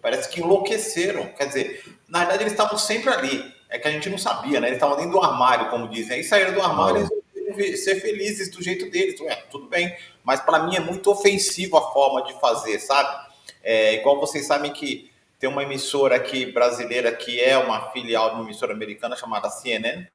parece que enlouqueceram. Quer dizer, na verdade, eles estavam sempre ali. É que a gente não sabia, né? Eles estavam dentro do armário, como dizem. Aí saíram do armário e resolveram ser felizes do jeito deles. Ué, tudo bem. Mas para mim é muito ofensivo a forma de fazer, sabe? Igual vocês sabem que tem uma emissora aqui brasileira que é uma filial de uma emissora americana chamada CNN,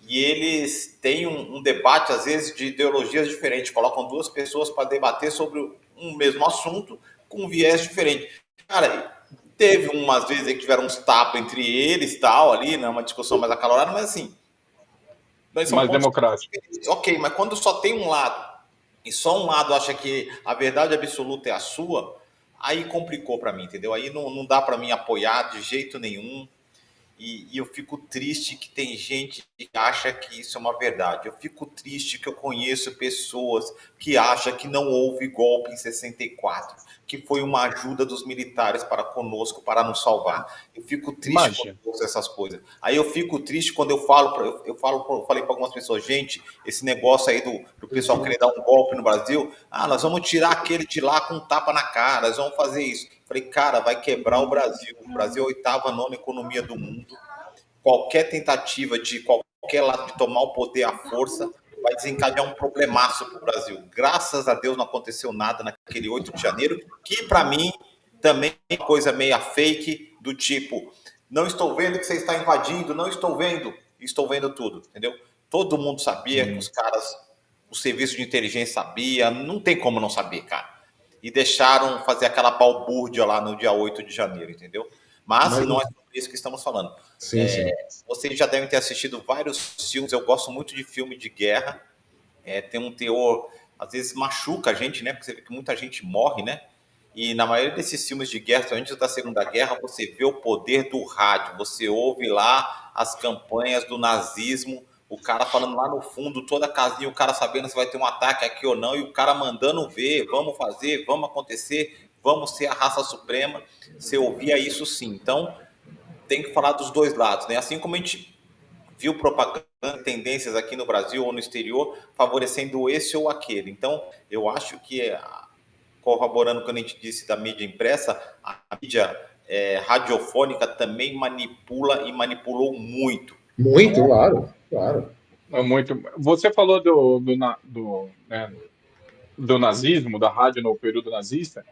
e eles têm um debate, às vezes, de ideologias diferentes. Colocam duas pessoas para debater sobre um mesmo assunto com um viés diferente. Cara, teve umas vezes que tiveram uns tapas entre eles, tal, ali, né, uma discussão mais acalorada, mas assim, nós são mais pontos democrático. diferentes. Ok, mas quando só tem um lado, e só um lado acha que a verdade absoluta é a sua, aí complicou para mim, entendeu? Aí não dá para mim apoiar de jeito nenhum. E eu fico triste que tem gente que acha que isso é uma verdade. Eu fico triste que eu conheço pessoas que acham que não houve golpe em 64, que foi uma ajuda dos militares para conosco, para nos salvar. Eu fico triste quando Imagina. eu ouço essas coisas. Aí eu fico triste quando eu falo, eu falei para algumas pessoas, gente, esse negócio aí do pessoal querer dar um golpe no Brasil, nós vamos tirar aquele de lá com um tapa na cara, nós vamos fazer isso. Falei, cara, vai quebrar o Brasil. O Brasil é a oitava, nona economia do mundo. Qualquer tentativa de qualquer lado de tomar o poder à força vai desencadear um problemaço para o Brasil. Graças a Deus não aconteceu nada naquele 8 de janeiro, que para mim também é coisa meia fake, do tipo, não estou vendo que você está invadindo, não estou vendo tudo, entendeu? Todo mundo sabia que os caras, o serviço de inteligência sabia, não tem como não saber, cara. E deixaram fazer aquela balbúrdia lá no dia 8 de janeiro, entendeu? Mas Mas, não é sobre isso que estamos falando. sim, sim. Vocês já devem ter assistido vários filmes. Eu gosto muito de filme de guerra. Tem um teor, às vezes machuca a gente, né? Porque você vê que muita gente morre, né? E na maioria desses filmes de guerra, antes da Segunda Guerra, você vê o poder do rádio. Você ouve lá as campanhas do nazismo, o cara falando lá no fundo, toda a casinha, o cara sabendo se vai ter um ataque aqui ou não, e o cara mandando ver, vamos fazer, vamos acontecer, vamos ser a raça suprema. Você ouvia isso sim. Então, tem que falar dos dois lados, né? Assim como a gente viu propaganda, tendências aqui no Brasil ou no exterior, favorecendo esse ou aquele. Então, eu acho que, corroborando o que a gente disse da mídia impressa, a mídia radiofônica também manipula e manipulou muito. Muito, claro, claro. É muito. Você falou do nazismo, da rádio no período nazista.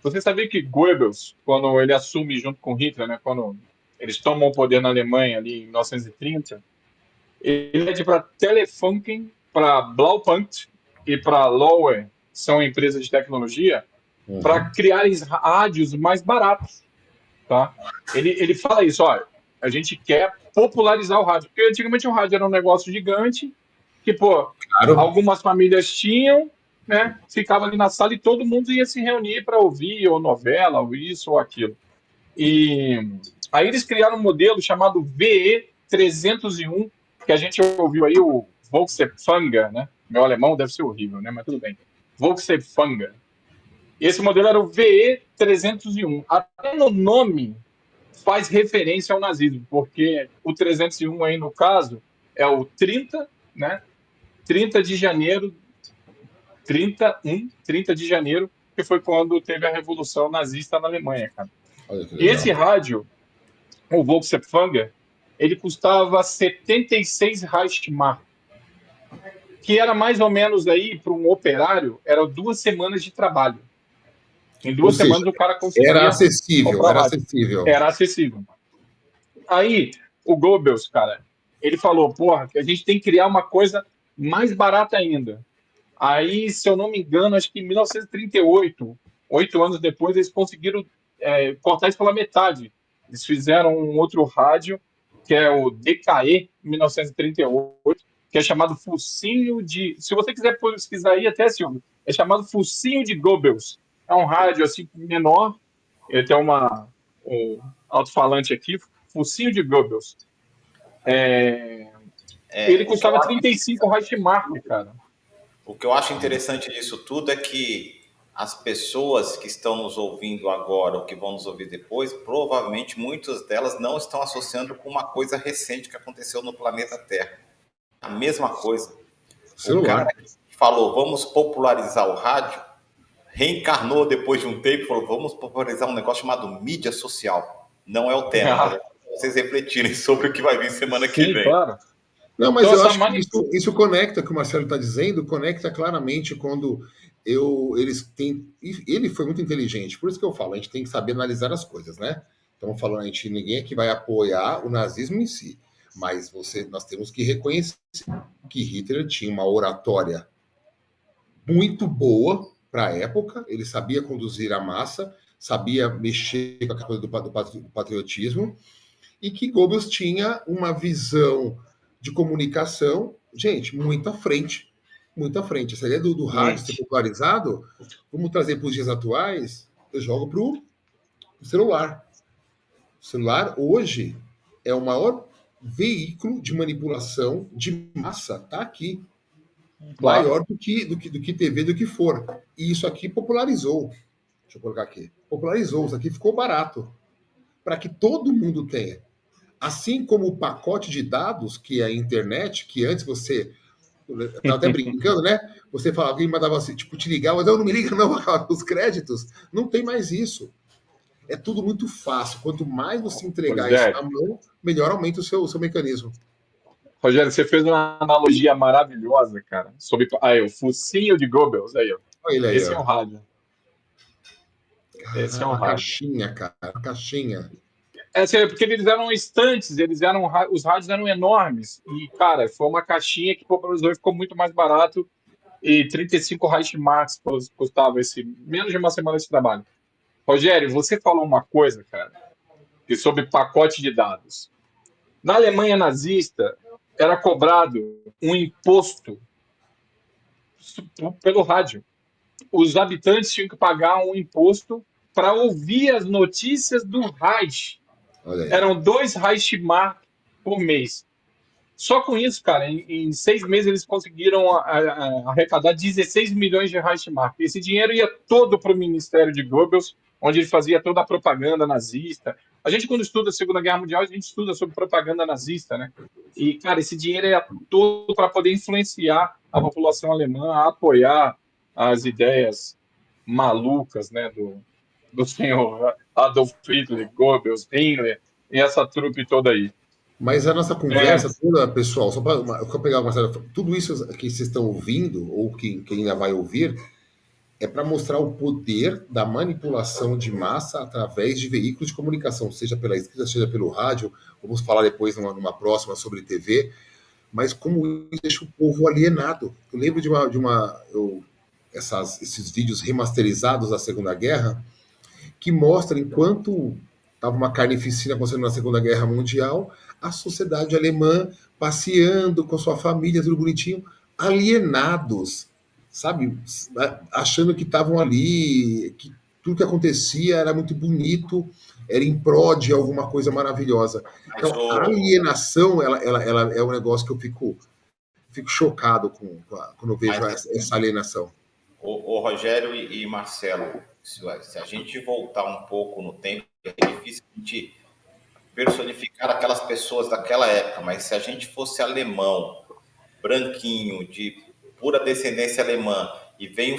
Você sabia que Goebbels, quando ele assume junto com Hitler, né, quando eles tomam o poder na Alemanha ali em 1930, ele pede para Telefunken, para Blaupunkt e para Lowe, que são empresas de tecnologia, para criarem rádios mais baratos, tá? Ele fala isso, ó, a gente quer popularizar o rádio, porque antigamente o rádio era um negócio gigante, que, pô, Claro. algumas famílias tinham, né, ficava ali na sala e todo mundo ia se reunir para ouvir, ou novela, ou isso, ou aquilo. E aí eles criaram um modelo chamado VE301, que a gente ouviu aí o Volksempfänger, né? Meu alemão deve ser horrível, né? Mas tudo bem. Volksempfänger. Esse modelo era o VE301. Até no nome faz referência ao nazismo, porque o 301 aí no caso é o 30, né? 30 de janeiro, 30 de janeiro, que foi quando teve a revolução nazista na Alemanha, cara. Olha que legal. Esse rádio, o Volksempfänger, ele custava 76 Reichsmark, que era mais ou menos aí, para um operário, era 2 semanas de trabalho. Em Ou 2 seja, semanas o cara era conseguia acessível, comprar o era rádio. acessível. Era acessível. Aí, o Goebbels, cara, ele falou, porra, que a gente tem que criar uma coisa mais barata ainda. Aí, se eu não me engano, acho que em 1938, 8 anos depois, eles conseguiram cortar isso pela metade. Eles fizeram um outro rádio, que é o DKE 1938, que é chamado Focinho de... Se você quiser pesquisar aí, até, Silvio, é chamado Focinho de Goebbels. É um rádio assim menor, ele tem um alto-falante aqui, Focinho de Goebbels. Ele O que eu custava acho 35 Reichsmark, cara. O que eu acho interessante disso tudo é que as pessoas que estão nos ouvindo agora ou que vão nos ouvir depois, provavelmente muitas delas não estão associando com uma coisa recente que aconteceu no planeta Terra. A mesma coisa. O Celular. cara que falou, vamos popularizar o rádio, reencarnou depois de um tempo e falou, vamos popularizar um negócio chamado mídia social. Não é o tema, mas é para vocês refletirem sobre o que vai vir semana que Sim, vem. claro. Não, mas Então, eu essa acho que isso conecta, o que o Marcelo está dizendo, conecta claramente quando eles têm. Ele foi muito inteligente, por isso que eu falo, a gente tem que saber analisar as coisas, né? Estamos falando, ninguém aqui vai apoiar o nazismo em si, mas nós temos que reconhecer que Hitler tinha uma oratória muito boa para a época, ele sabia conduzir a massa, sabia mexer com a coisa do patriotismo, e que Goebbels tinha uma visão de comunicação, gente, muito à frente. Muito à frente. Essa ideia do rádio ser popularizado, vamos trazer para os dias atuais, eu jogo para o celular. O celular, hoje, é o maior veículo de manipulação de massa. Está aqui. Claro. Maior do que TV, do que for. E isso aqui popularizou. Deixa eu colocar aqui. Popularizou. Isso aqui ficou barato. Para que todo mundo tenha. Assim como o pacote de dados, que é a internet, que antes você. Estava até brincando, né? Você falava, alguém mandava assim, tipo, te ligar, mas não me liga, não, os créditos. Não tem mais isso. É tudo muito fácil. Quanto mais você entregar isso na Rogério, mão, melhor aumenta o seu mecanismo. Rogério, você fez uma analogia maravilhosa, cara, sobre aí, o focinho de Goebbels. Aí, ó. Olha ele aí, Esse é ó. um rádio. Esse é um A rádio. caixinha, cara. A caixinha. Porque eles eram estantes, os rádios eram enormes. E, cara, foi uma caixinha que popularizou e ficou muito mais barato. E 35 Reichsmarks custava esse menos de uma semana de trabalho. Rogério, você falou uma coisa, cara, que sobre pacote de dados. Na Alemanha nazista, era cobrado um imposto pelo rádio. Os habitantes tinham que pagar um imposto para ouvir as notícias do Reich. Olha aí. Eram 2 Reichsmark por mês. Só com isso, cara, em 6 meses eles conseguiram arrecadar 16 milhões de Reichsmark. Esse dinheiro ia todo para o Ministério de Goebbels, onde ele fazia toda a propaganda nazista. A gente, quando estuda a Segunda Guerra Mundial, a gente estuda sobre propaganda nazista, né? E, cara, esse dinheiro ia todo para poder influenciar a população alemã a apoiar as ideias malucas, né, do senhor Adolf Hitler, Goebbels, Himmler e essa trupe toda aí. Mas a nossa conversa toda, pessoal, só para pegar uma tudo isso que vocês estão ouvindo, ou quem ainda vai ouvir, é para mostrar o poder da manipulação de massa através de veículos de comunicação, seja pela escrita, seja pelo rádio. Vamos falar depois numa próxima sobre TV, mas como isso deixa o povo alienado. Eu lembro esses vídeos remasterizados da Segunda Guerra, que mostram enquanto estava uma carnificina acontecendo na Segunda Guerra Mundial, a sociedade alemã passeando com sua família, tudo bonitinho, alienados, sabe? Achando que estavam ali, que tudo que acontecia era muito bonito, era em prol de alguma coisa maravilhosa. Mas Então, a alienação, ela é um negócio que eu fico chocado quando eu vejo essa alienação. O Rogério e Marcelo, se a gente voltar um pouco no tempo, é difícil a gente personificar aquelas pessoas daquela época, mas se a gente fosse alemão, branquinho, de pura descendência alemã, e vem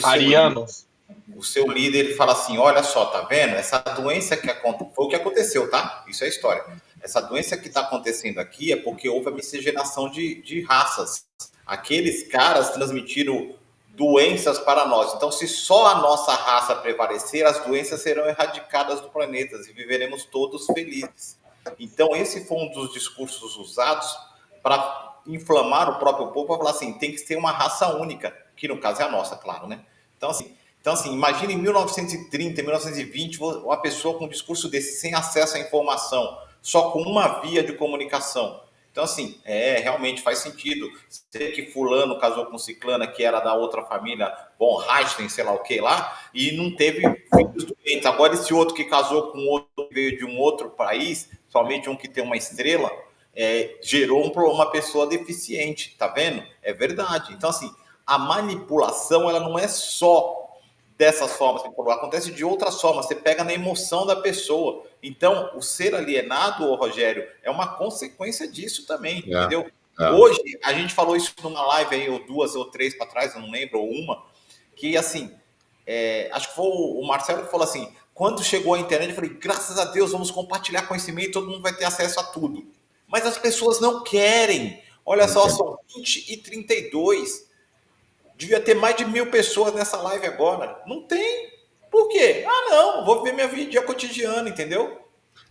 o seu líder e fala assim, olha só, tá vendo? Essa doença que aconteceu, foi o que aconteceu, tá? Isso é história. Essa doença que está acontecendo aqui é porque houve a miscigenação de raças. Aqueles caras transmitiram doenças para nós. Então, se só a nossa raça prevalecer, as doenças serão erradicadas do planeta e viveremos todos felizes. Então, esse foi um dos discursos usados para inflamar o próprio povo, para falar assim, tem que ter uma raça única, que no caso é a nossa, claro, né? Então, assim, imagine em 1930, 1920, uma pessoa com um discurso desse, sem acesso à informação, só com uma via de comunicação. Então, assim, realmente faz sentido. Ser que fulano casou com ciclana, que era da outra família, von Reichen, sei lá o que lá, e não teve filhos doentes. Agora, esse outro que casou com outro, veio de um outro país, somente um que tem uma estrela, gerou uma pessoa deficiente, tá vendo? É verdade. Então, assim, a manipulação, ela não é só dessas formas, acontece de outras formas, você pega na emoção da pessoa. Então, o ser alienado, Rogério, é uma consequência disso também, entendeu? Hoje, a gente falou isso numa live aí, ou 2 ou 3 para trás, eu não lembro, ou uma, que assim, acho que foi o Marcelo que falou assim, quando chegou a internet, eu falei, graças a Deus, vamos compartilhar conhecimento, todo mundo vai ter acesso a tudo. Mas as pessoas não querem. Olha só, são 20 e 32. Devia ter mais de 1.000 pessoas nessa live agora. Não tem. Por quê? Ah, não, vou ver minha vida cotidiana, entendeu?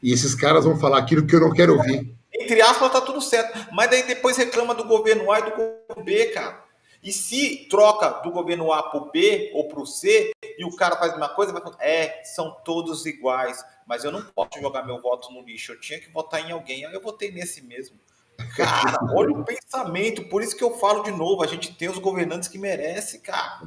E esses caras vão falar aquilo que eu não quero ouvir. Entre aspas, tá tudo certo. Mas daí depois reclama do governo A e do governo B, cara. E se troca do governo A pro B ou pro C, e o cara faz a mesma coisa, vai falar, são todos iguais. Mas eu não posso jogar meu voto no lixo. Eu tinha que votar em alguém. Aí eu votei nesse mesmo. Cara, olha o pensamento. Por isso que eu falo de novo, a gente tem os governantes que merecem, cara.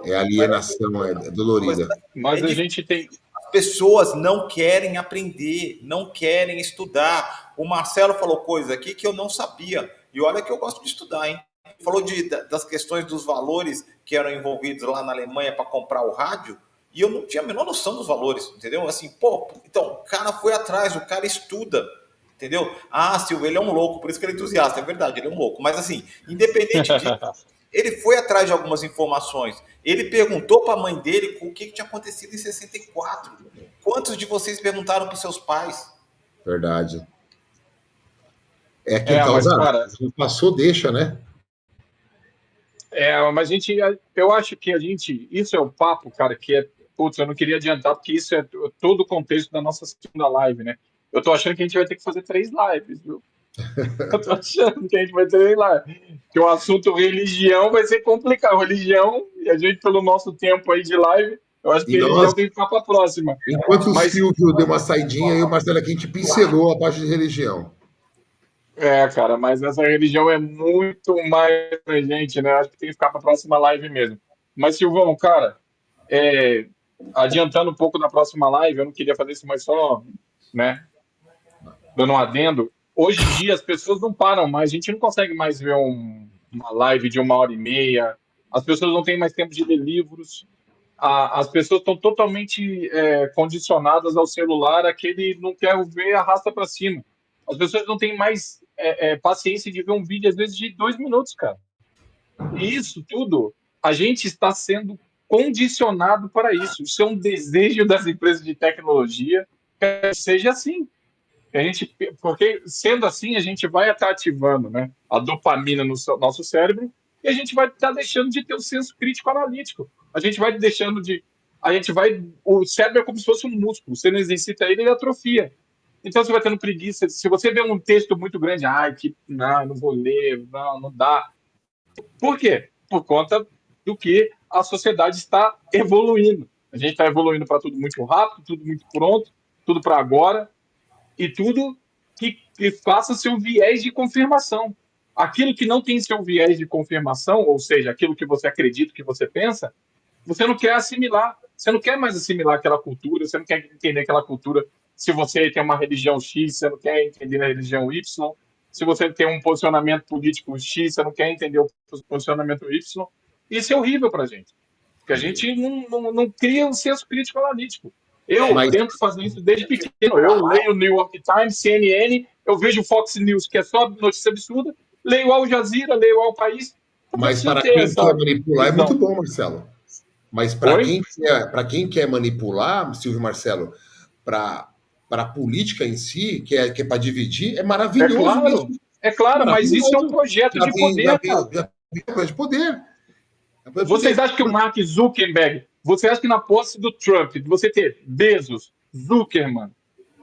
É alienação, é dolorida. Mas a gente tem... As pessoas não querem aprender, não querem estudar. O Marcelo falou coisa aqui que eu não sabia. E olha que eu gosto de estudar, hein? Ele falou das questões dos valores que eram envolvidos lá na Alemanha para comprar o rádio. E eu não tinha a menor noção dos valores, entendeu? Assim, então, o cara foi atrás, o cara estuda. Entendeu? Ah, Silvio, ele é um louco, por isso que ele é entusiasta, é verdade, ele é um louco. Mas assim, independente disso, ele foi atrás de algumas informações. Ele perguntou para a mãe dele o que tinha acontecido em 64. Quantos de vocês perguntaram para os seus pais? Verdade. Quem causa, cara, passou, deixa, né? Mas eu acho que isso é o papo, cara, que eu não queria adiantar, porque isso é todo o contexto da nossa segunda live, né? Eu tô achando que a gente vai ter que fazer 3 lives, viu? Eu tô achando que a gente vai ter 3 lives. Que o assunto religião vai ser complicado. Religião, e a gente, pelo nosso tempo aí de live, eu acho que religião tem que ficar para a próxima. Enquanto o Silvio deu uma saidinha, eu e o Marcelo aqui, a gente pincelou a parte de religião. Cara, mas essa religião é muito mais pra gente, né? Acho que tem que ficar para a próxima live mesmo. Mas, Silvão, cara, adiantando um pouco da próxima live, eu não queria fazer isso, mas só, né, dando um adendo. Hoje em dia as pessoas não param mais, a gente não consegue mais ver uma live de 1h30, as pessoas não têm mais tempo de ler livros, as pessoas estão totalmente condicionadas ao celular, aquele não quer ver, arrasta para cima. As pessoas não têm mais paciência de ver um vídeo, às vezes, de 2 minutos, cara. E isso tudo, a gente está sendo condicionado para isso. Isso é um desejo das empresas de tecnologia que seja assim. Porque, sendo assim, a gente vai estar ativando, né, a dopamina no nosso cérebro e a gente vai estar deixando de ter o senso crítico analítico. A gente vai deixando de. O cérebro é como se fosse um músculo. Você não exercita ele, ele atrofia. Então você vai tendo preguiça. Se você vê um texto muito grande, não vou ler, não dá. Por quê? Por conta do que a sociedade está evoluindo. A gente está evoluindo para tudo muito rápido, tudo muito pronto, tudo para agora, e tudo que faça seu viés de confirmação. Aquilo que não tem seu viés de confirmação, ou seja, aquilo que você acredita, que você pensa, você não quer assimilar. Você não quer mais assimilar aquela cultura, você não quer entender aquela cultura. Se você tem uma religião X, você não quer entender a religião Y. Se você tem um posicionamento político X, você não quer entender o posicionamento Y. Isso é horrível para a gente. Porque a gente não cria um senso crítico analítico. Eu Mas, tento fazer isso desde pequeno. Eu leio o New York Times, CNN, eu vejo o Fox News, que é só notícia absurda, leio Al Jazeera, leio Al País. Eu mas preciso para ter quem quer essa manipular é muito visão. bom, Marcelo. Mas Oi? para quem quer manipular, Silvio Marcelo, para a política em si, que é para dividir, é maravilhoso isso. É claro, mas isso é um Maravilhoso. projeto de poder, cara. Já vi de poder. Vocês acham que o Mark Zuckerberg, você acha que na posse do Trump, você ter Bezos, Zuckerman,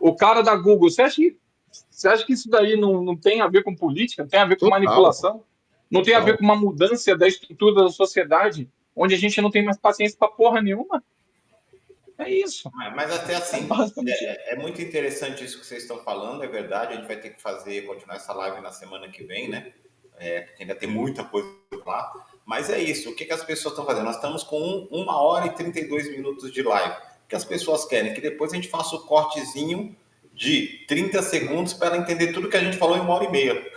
o cara da Google, você acha que isso daí não tem a ver com política, não tem a ver com Total, manipulação, não tem a ver total. com uma mudança da estrutura da sociedade, onde a gente não tem mais paciência para porra nenhuma? É isso. Mas até É assim, basicamente isso. é muito interessante isso que vocês estão falando, é verdade. A gente vai ter que continuar essa live na semana que vem, né? Porque ainda tem muita coisa lá. Mas é isso, o que as pessoas estão fazendo? Nós estamos com 1 hora e 32 minutos de live. O que as pessoas querem? Que depois a gente faça o cortezinho de 30 segundos para ela entender tudo que a gente falou em 1 hora e meia.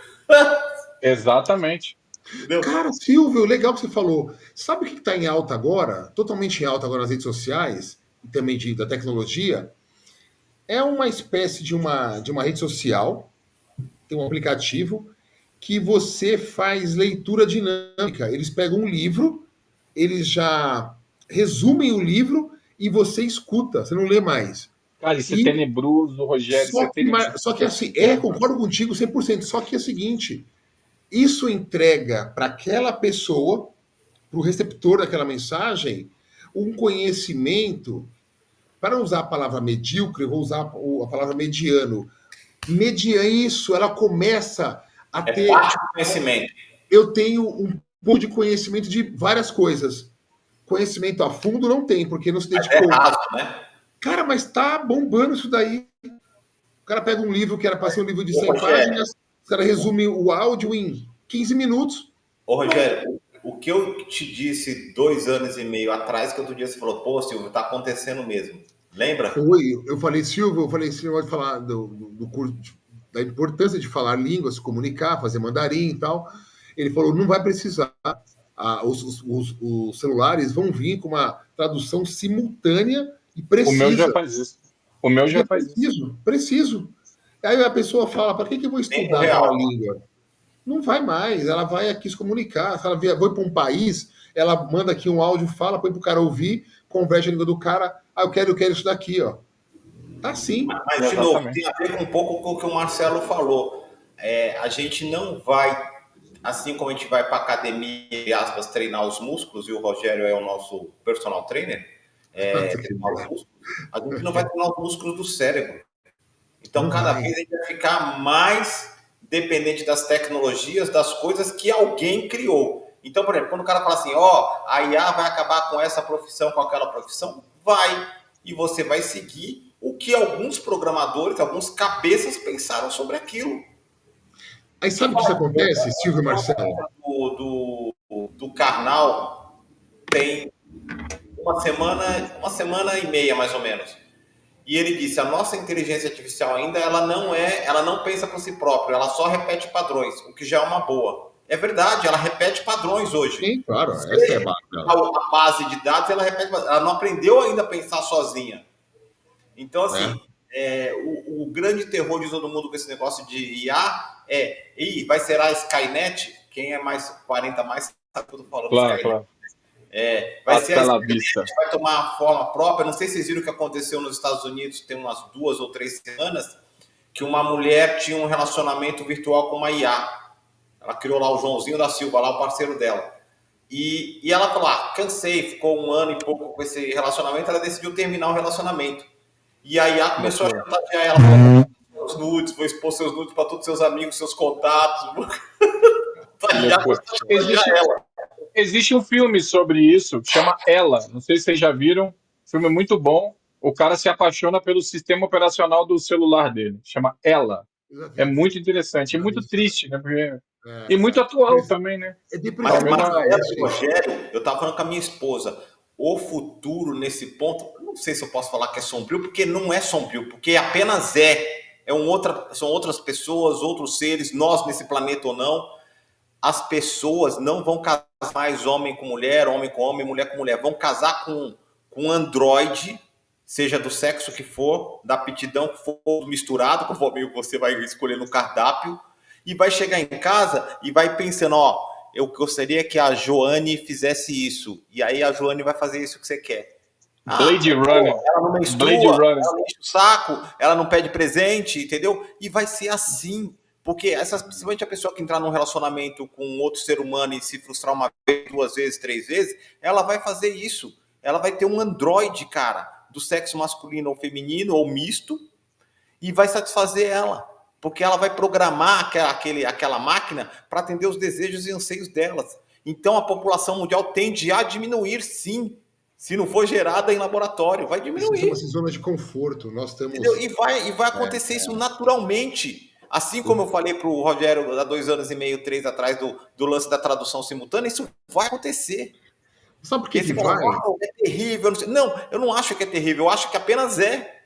Exatamente. Entendeu? Cara, Silvio, legal que você falou. Sabe o que está em alta agora? Totalmente em alta agora nas redes sociais e também da tecnologia? É uma espécie de uma rede social, tem um aplicativo que você faz leitura dinâmica. Eles pegam um livro, eles já resumem o livro e você escuta, você não lê mais. Cara, isso é E tenebroso, Rogério, isso é tenebroso. só que assim, concordo contigo 100%, só que é o seguinte, isso entrega para aquela pessoa, para o receptor daquela mensagem, um conhecimento, para não usar a palavra medíocre, eu vou usar a palavra mediano. Isso, ela começa a É ter. parte do conhecimento. Eu tenho um pouco de conhecimento de várias coisas. Conhecimento a fundo não tem, porque não se Mas dedicou. é raso, né? Cara, mas tá bombando isso daí. O cara pega um livro que era para ser um livro de 100 páginas, o cara resume o áudio em 15 minutos. Ô, Rogério, o que eu te disse 2 anos e meio atrás, que outro dia você falou, pô, Silvio, tá acontecendo mesmo. Lembra? Eu falei, Silvio, esse negócio de falar do curso, da importância de falar línguas, se comunicar, fazer mandarim e tal. Ele falou, não vai precisar. Os celulares vão vir com uma tradução simultânea e O meu já precisa. faz isso. O meu já faz isso. Preciso. Aí a pessoa fala, para que eu vou estudar aquela língua? Não vai mais, ela vai aqui se comunicar. Se ela vai para um país, ela manda aqui um áudio, fala, põe para o cara ouvir, converte a língua do cara. Eu quero isso daqui, ó. Tá sim. Mas, de novo, tem a ver com um pouco com o que o Marcelo falou. A gente não vai, assim como a gente vai para a academia, entre aspas, treinar os músculos, e o Rogério é o nosso personal trainer, treinar os músculos, a gente não vai treinar os músculos do cérebro. Então, cada vez a gente vai ficar mais dependente das tecnologias, das coisas que alguém criou. Então, por exemplo, quando o cara fala assim, a IA vai acabar com essa profissão, com aquela profissão, vai. E você vai seguir o que alguns programadores, alguns cabeças pensaram sobre aquilo. Aí sabe o que isso acontece, Silvio e Marcelo? Do Karnal tem uma semana e meia, mais ou menos. E ele disse, a nossa inteligência artificial ainda, ela não pensa por si própria, ela só repete padrões, o que já é uma boa. É verdade, ela repete padrões hoje. Sim, claro, essa é a base dela. A base de dados, ela não aprendeu ainda a pensar sozinha. Então, assim, o grande terror de todo mundo com esse negócio de IA vai ser a Skynet? Quem é mais 40 mais sabe o que eu tô falando. Claro, Skynet. claro. Vai ser a Skynet, vai tomar a forma própria. Não sei se vocês viram o que aconteceu nos Estados Unidos tem umas 2 ou 3 semanas, que uma mulher tinha um relacionamento virtual com uma IA. Ela criou lá o Joãozinho da Silva, lá o parceiro dela. E ela falou, cansei, ficou 1 ano e pouco com esse relacionamento, ela decidiu terminar o relacionamento. E aí ela começou a chantagear ela, falou, os nudes, vou expor seus nudes para todos os seus amigos, seus contatos. Existe um filme sobre isso, que chama Ela. Não sei se vocês já viram. O filme é muito bom. O cara se apaixona pelo sistema operacional do celular dele. Chama Ela. É muito interessante. E muito triste, né? Porque... E muito atual também, né? Mas Rogério, eu estava falando com a minha esposa, o futuro nesse ponto, não sei se eu posso falar que é sombrio, porque não é sombrio, porque apenas são outras pessoas, outros seres, nós nesse planeta ou não. As pessoas não vão casar mais homem com mulher com homem, mulher com mulher. Vão casar com androide, seja do sexo que for, da aptidão que for, misturado, conforme você vai escolher no cardápio, e vai chegar em casa e vai pensando, eu gostaria que a Joane fizesse isso. E aí a Joane vai fazer isso que você quer. Blade Runner. Ela não menstrua, ela não enche o saco, ela não pede presente, entendeu? E vai ser assim. Porque principalmente a pessoa que entrar num relacionamento com outro ser humano e se frustrar 1 vez, 2 vezes, 3 vezes, ela vai fazer isso. Ela vai ter um androide, cara, do sexo masculino ou feminino, ou misto, e vai satisfazer ela. Porque ela vai programar aquela máquina para atender os desejos e anseios delas. Então a população mundial tende a diminuir, sim. Se não for gerada em laboratório, vai diminuir. Isso chama-se zona de conforto. Nós temos... E vai acontecer isso naturalmente. Assim como eu falei para o Rogério há 2 anos e meio, 3 atrás, do lance da tradução simultânea, isso vai acontecer. Sabe por que vai? É terrível. Não, eu não acho que é terrível, eu acho que apenas é.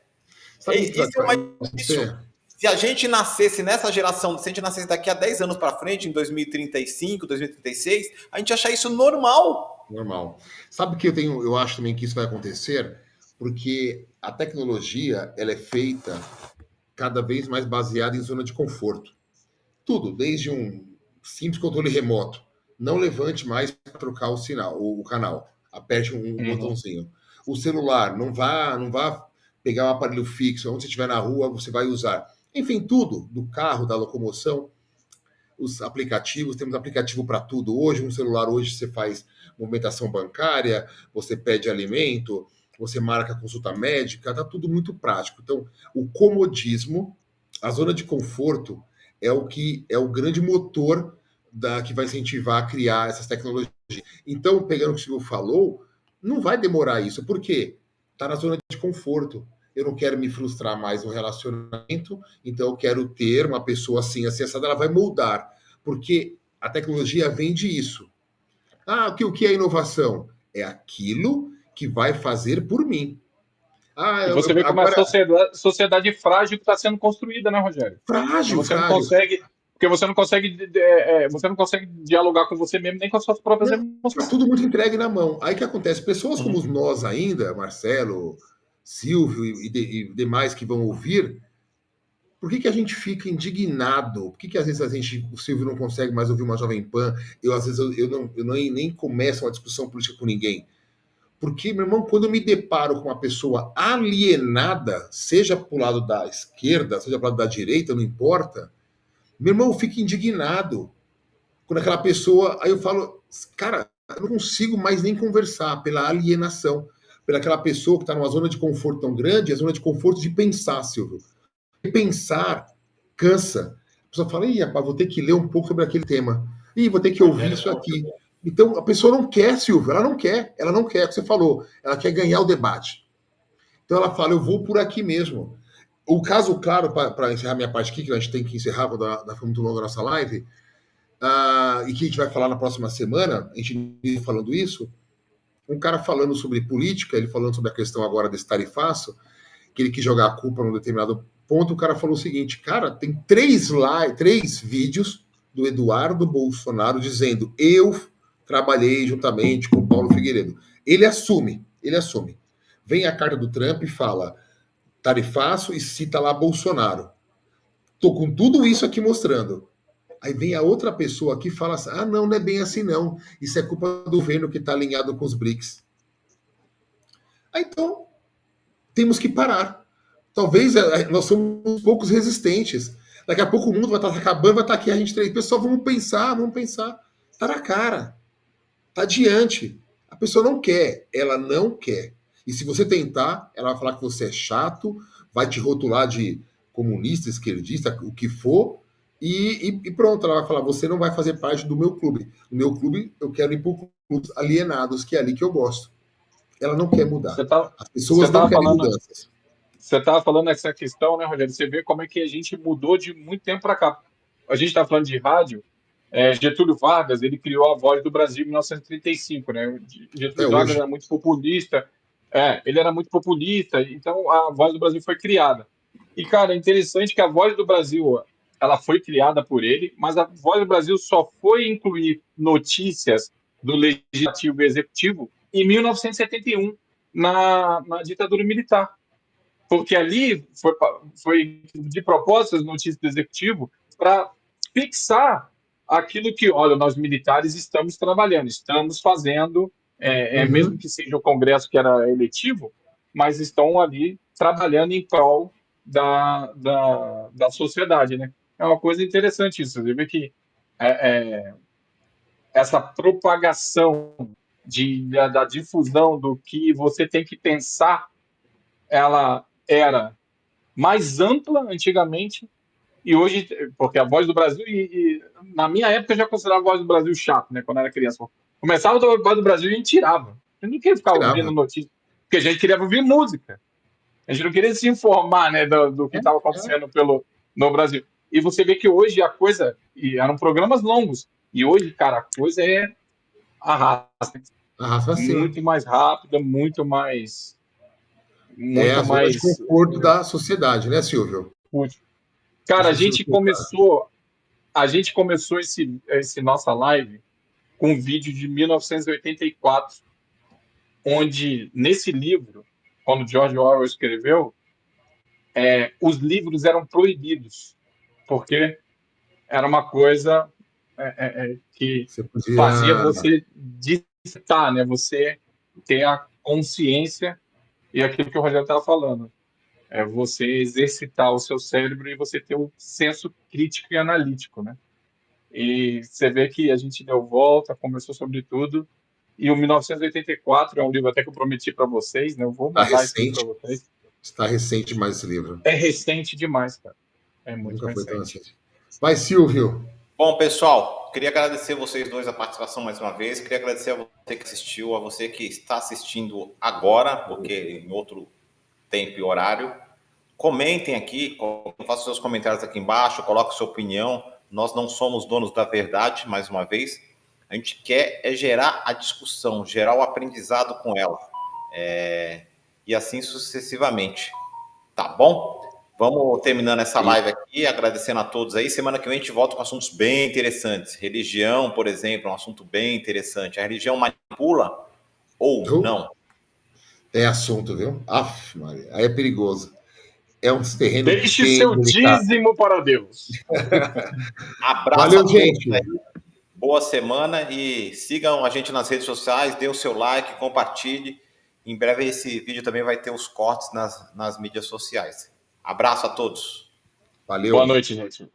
Isso é mais difícil. Se a gente nascesse nessa geração, se a gente nascesse daqui a 10 anos para frente, em 2035, 2036, a gente achar isso normal. Normal. Sabe que eu acho também que isso vai acontecer? Porque a tecnologia, ela é feita cada vez mais baseada em zona de conforto. Tudo, desde um simples controle remoto. Não levante mais para trocar o sinal, o canal. Aperte um botãozinho. O celular, não vá pegar um aparelho fixo. Onde você estiver na rua, você vai usar. Enfim, tudo, do carro, da locomoção. Os aplicativos, temos aplicativo para tudo. Hoje, um celular, você faz movimentação bancária, você pede alimento, você marca consulta médica, está tudo muito prático. Então, o comodismo, a zona de conforto, é o grande motor que vai incentivar a criar essas tecnologias. Então, pegando o que o Silvio falou, não vai demorar isso. Por quê? Está na zona de conforto. Eu não quero me frustrar mais no relacionamento, então eu quero ter uma pessoa assim, assada, ela vai moldar. Porque a tecnologia vende isso. O que é inovação? É aquilo que vai fazer por mim. E você vê como agora... a sociedade frágil que está sendo construída, né, Rogério? Frágil. Porque você não consegue dialogar com você mesmo nem com as suas próprias emoções. Está tudo muito entregue na mão. Aí o que acontece? Pessoas como nós ainda, Marcelo, Silvio e demais que vão ouvir, por que a gente fica indignado? Por que às vezes o Silvio não consegue mais ouvir uma Jovem Pan? Às vezes eu nem começo uma discussão política com ninguém. Porque, meu irmão, quando eu me deparo com uma pessoa alienada, seja pro lado da esquerda, seja pro lado da direita, não importa, meu irmão, eu fico indignado. Quando aquela pessoa... Aí eu falo, cara, eu não consigo mais nem conversar pela alienação. Pela aquela pessoa que está numa zona de conforto tão grande, a zona de conforto de pensar, Silvio. E pensar cansa. A pessoa fala, rapaz, vou ter que ler um pouco sobre aquele tema. Vou ter que ouvir isso aqui. Então, a pessoa não quer, Silvio, ela não quer, é o que você falou, ela quer ganhar o debate. Então ela fala, eu vou por aqui mesmo. O caso claro, para encerrar minha parte aqui, que a gente tem que encerrar, quando foi muito longa a nossa live, e que a gente vai falar na próxima semana, a gente falando isso, um cara falando sobre política, ele falando sobre a questão agora desse tarifaço, que ele quis jogar a culpa num determinado ponto, o cara falou o seguinte, cara, tem 3 vídeos do Eduardo Bolsonaro dizendo, eu trabalhei juntamente com o Paulo Figueiredo. Ele assume. Vem a carta do Trump e fala tarifaço e cita lá Bolsonaro. Tô com tudo isso aqui mostrando. Aí vem a outra pessoa aqui e fala assim, não é bem assim não. Isso é culpa do governo que está alinhado com os BRICS. Então, temos que parar. Talvez nós somos poucos resistentes. Daqui a pouco o mundo vai estar acabando, vai estar aqui a gente três. Pessoal, vamos pensar. Tá na cara. Tá adiante. A pessoa não quer, ela não quer. E se você tentar, ela vai falar que você é chato, vai te rotular de comunista, esquerdista, o que for, e pronto, ela vai falar: você não vai fazer parte do meu clube. No meu clube, eu quero ir para clubes alienados, que é ali que eu gosto. Ela não quer mudar. Você tá, As você pessoas não tava querem falando, mudanças. você tava falando essa questão, né, Rogério? Você vê como é que a gente mudou de muito tempo para cá. A gente está falando de rádio. Getúlio Vargas, ele criou a Voz do Brasil em 1935, né? Até Getúlio Vargas hoje. era muito populista. Ele era muito populista, então a Voz do Brasil foi criada. E, cara, é interessante que a Voz do Brasil, ela foi criada por ele, mas a Voz do Brasil só foi incluir notícias do Legislativo e Executivo em 1971, na ditadura militar. Porque ali foi de propósito as notícias do Executivo para fixar aquilo que, olha, nós militares estamos trabalhando, estamos fazendo, mesmo Uhum. que seja o Congresso que era eletivo, mas estão ali trabalhando em prol da sociedade, né? É uma coisa interessante isso, você vê que é, é, essa propagação da difusão do que você tem que pensar, ela era mais ampla antigamente e hoje, porque a Voz do Brasil, na minha época eu já considerava a Voz do Brasil chato, né, quando eu era criança. Começava a Voz do Brasil e a gente tirava. Eu não queria ficar ouvindo Tirava. notícia, porque a gente queria ouvir música. A gente não queria se informar, né, do que estava acontecendo no Brasil. E você vê que hoje a coisa, e eram programas longos, e hoje, cara, a coisa arrasta, Arrasta pra cima. muito mais rápida, É a muito zona de mais conforto da sociedade, né, Silvio? útil. Cara, Deixa eu te colocar. a gente começou esse nossa live com um vídeo de 1984, onde nesse livro, quando George Orwell escreveu, os livros eram proibidos, porque era uma coisa que Você fazia podia. você dissertar, né? Você ter a consciência e aquilo que o Rogério estava falando. É você exercitar o seu cérebro e você ter um senso crítico e analítico, né? E você vê que a gente deu volta, conversou sobre tudo. E o 1984 é um livro até que eu prometi para vocês, né? Eu vou Está mandar esse livro para recente. vocês. Está recente mais esse livro. É recente demais, cara. É muito Nunca foi tão recente. recente. Vai, Silvio. Bom, pessoal, queria agradecer vocês dois a participação mais uma vez. Queria agradecer a você que assistiu, a você que está assistindo agora, porque em outro tempo e horário. Comentem aqui, façam seus comentários aqui embaixo, coloque sua opinião. Nós não somos donos da verdade, mais uma vez. A gente quer gerar a discussão, gerar o aprendizado com ela. E assim sucessivamente. Tá bom? Vamos terminando essa live aqui, agradecendo a todos aí. Semana que vem a gente volta com assuntos bem interessantes. Religião, por exemplo, é um assunto bem interessante. A religião manipula ou não? É assunto, viu? Aff, Maria. Aí é perigoso. É um terreno Deixe bem seu delicado. dízimo para Deus. Abraço a Valeu, todos gente. aí. Boa semana e sigam a gente nas redes sociais, dê o seu like, compartilhe. Em breve esse vídeo também vai ter os cortes nas mídias sociais. Abraço a todos. Valeu. Boa noite, gente.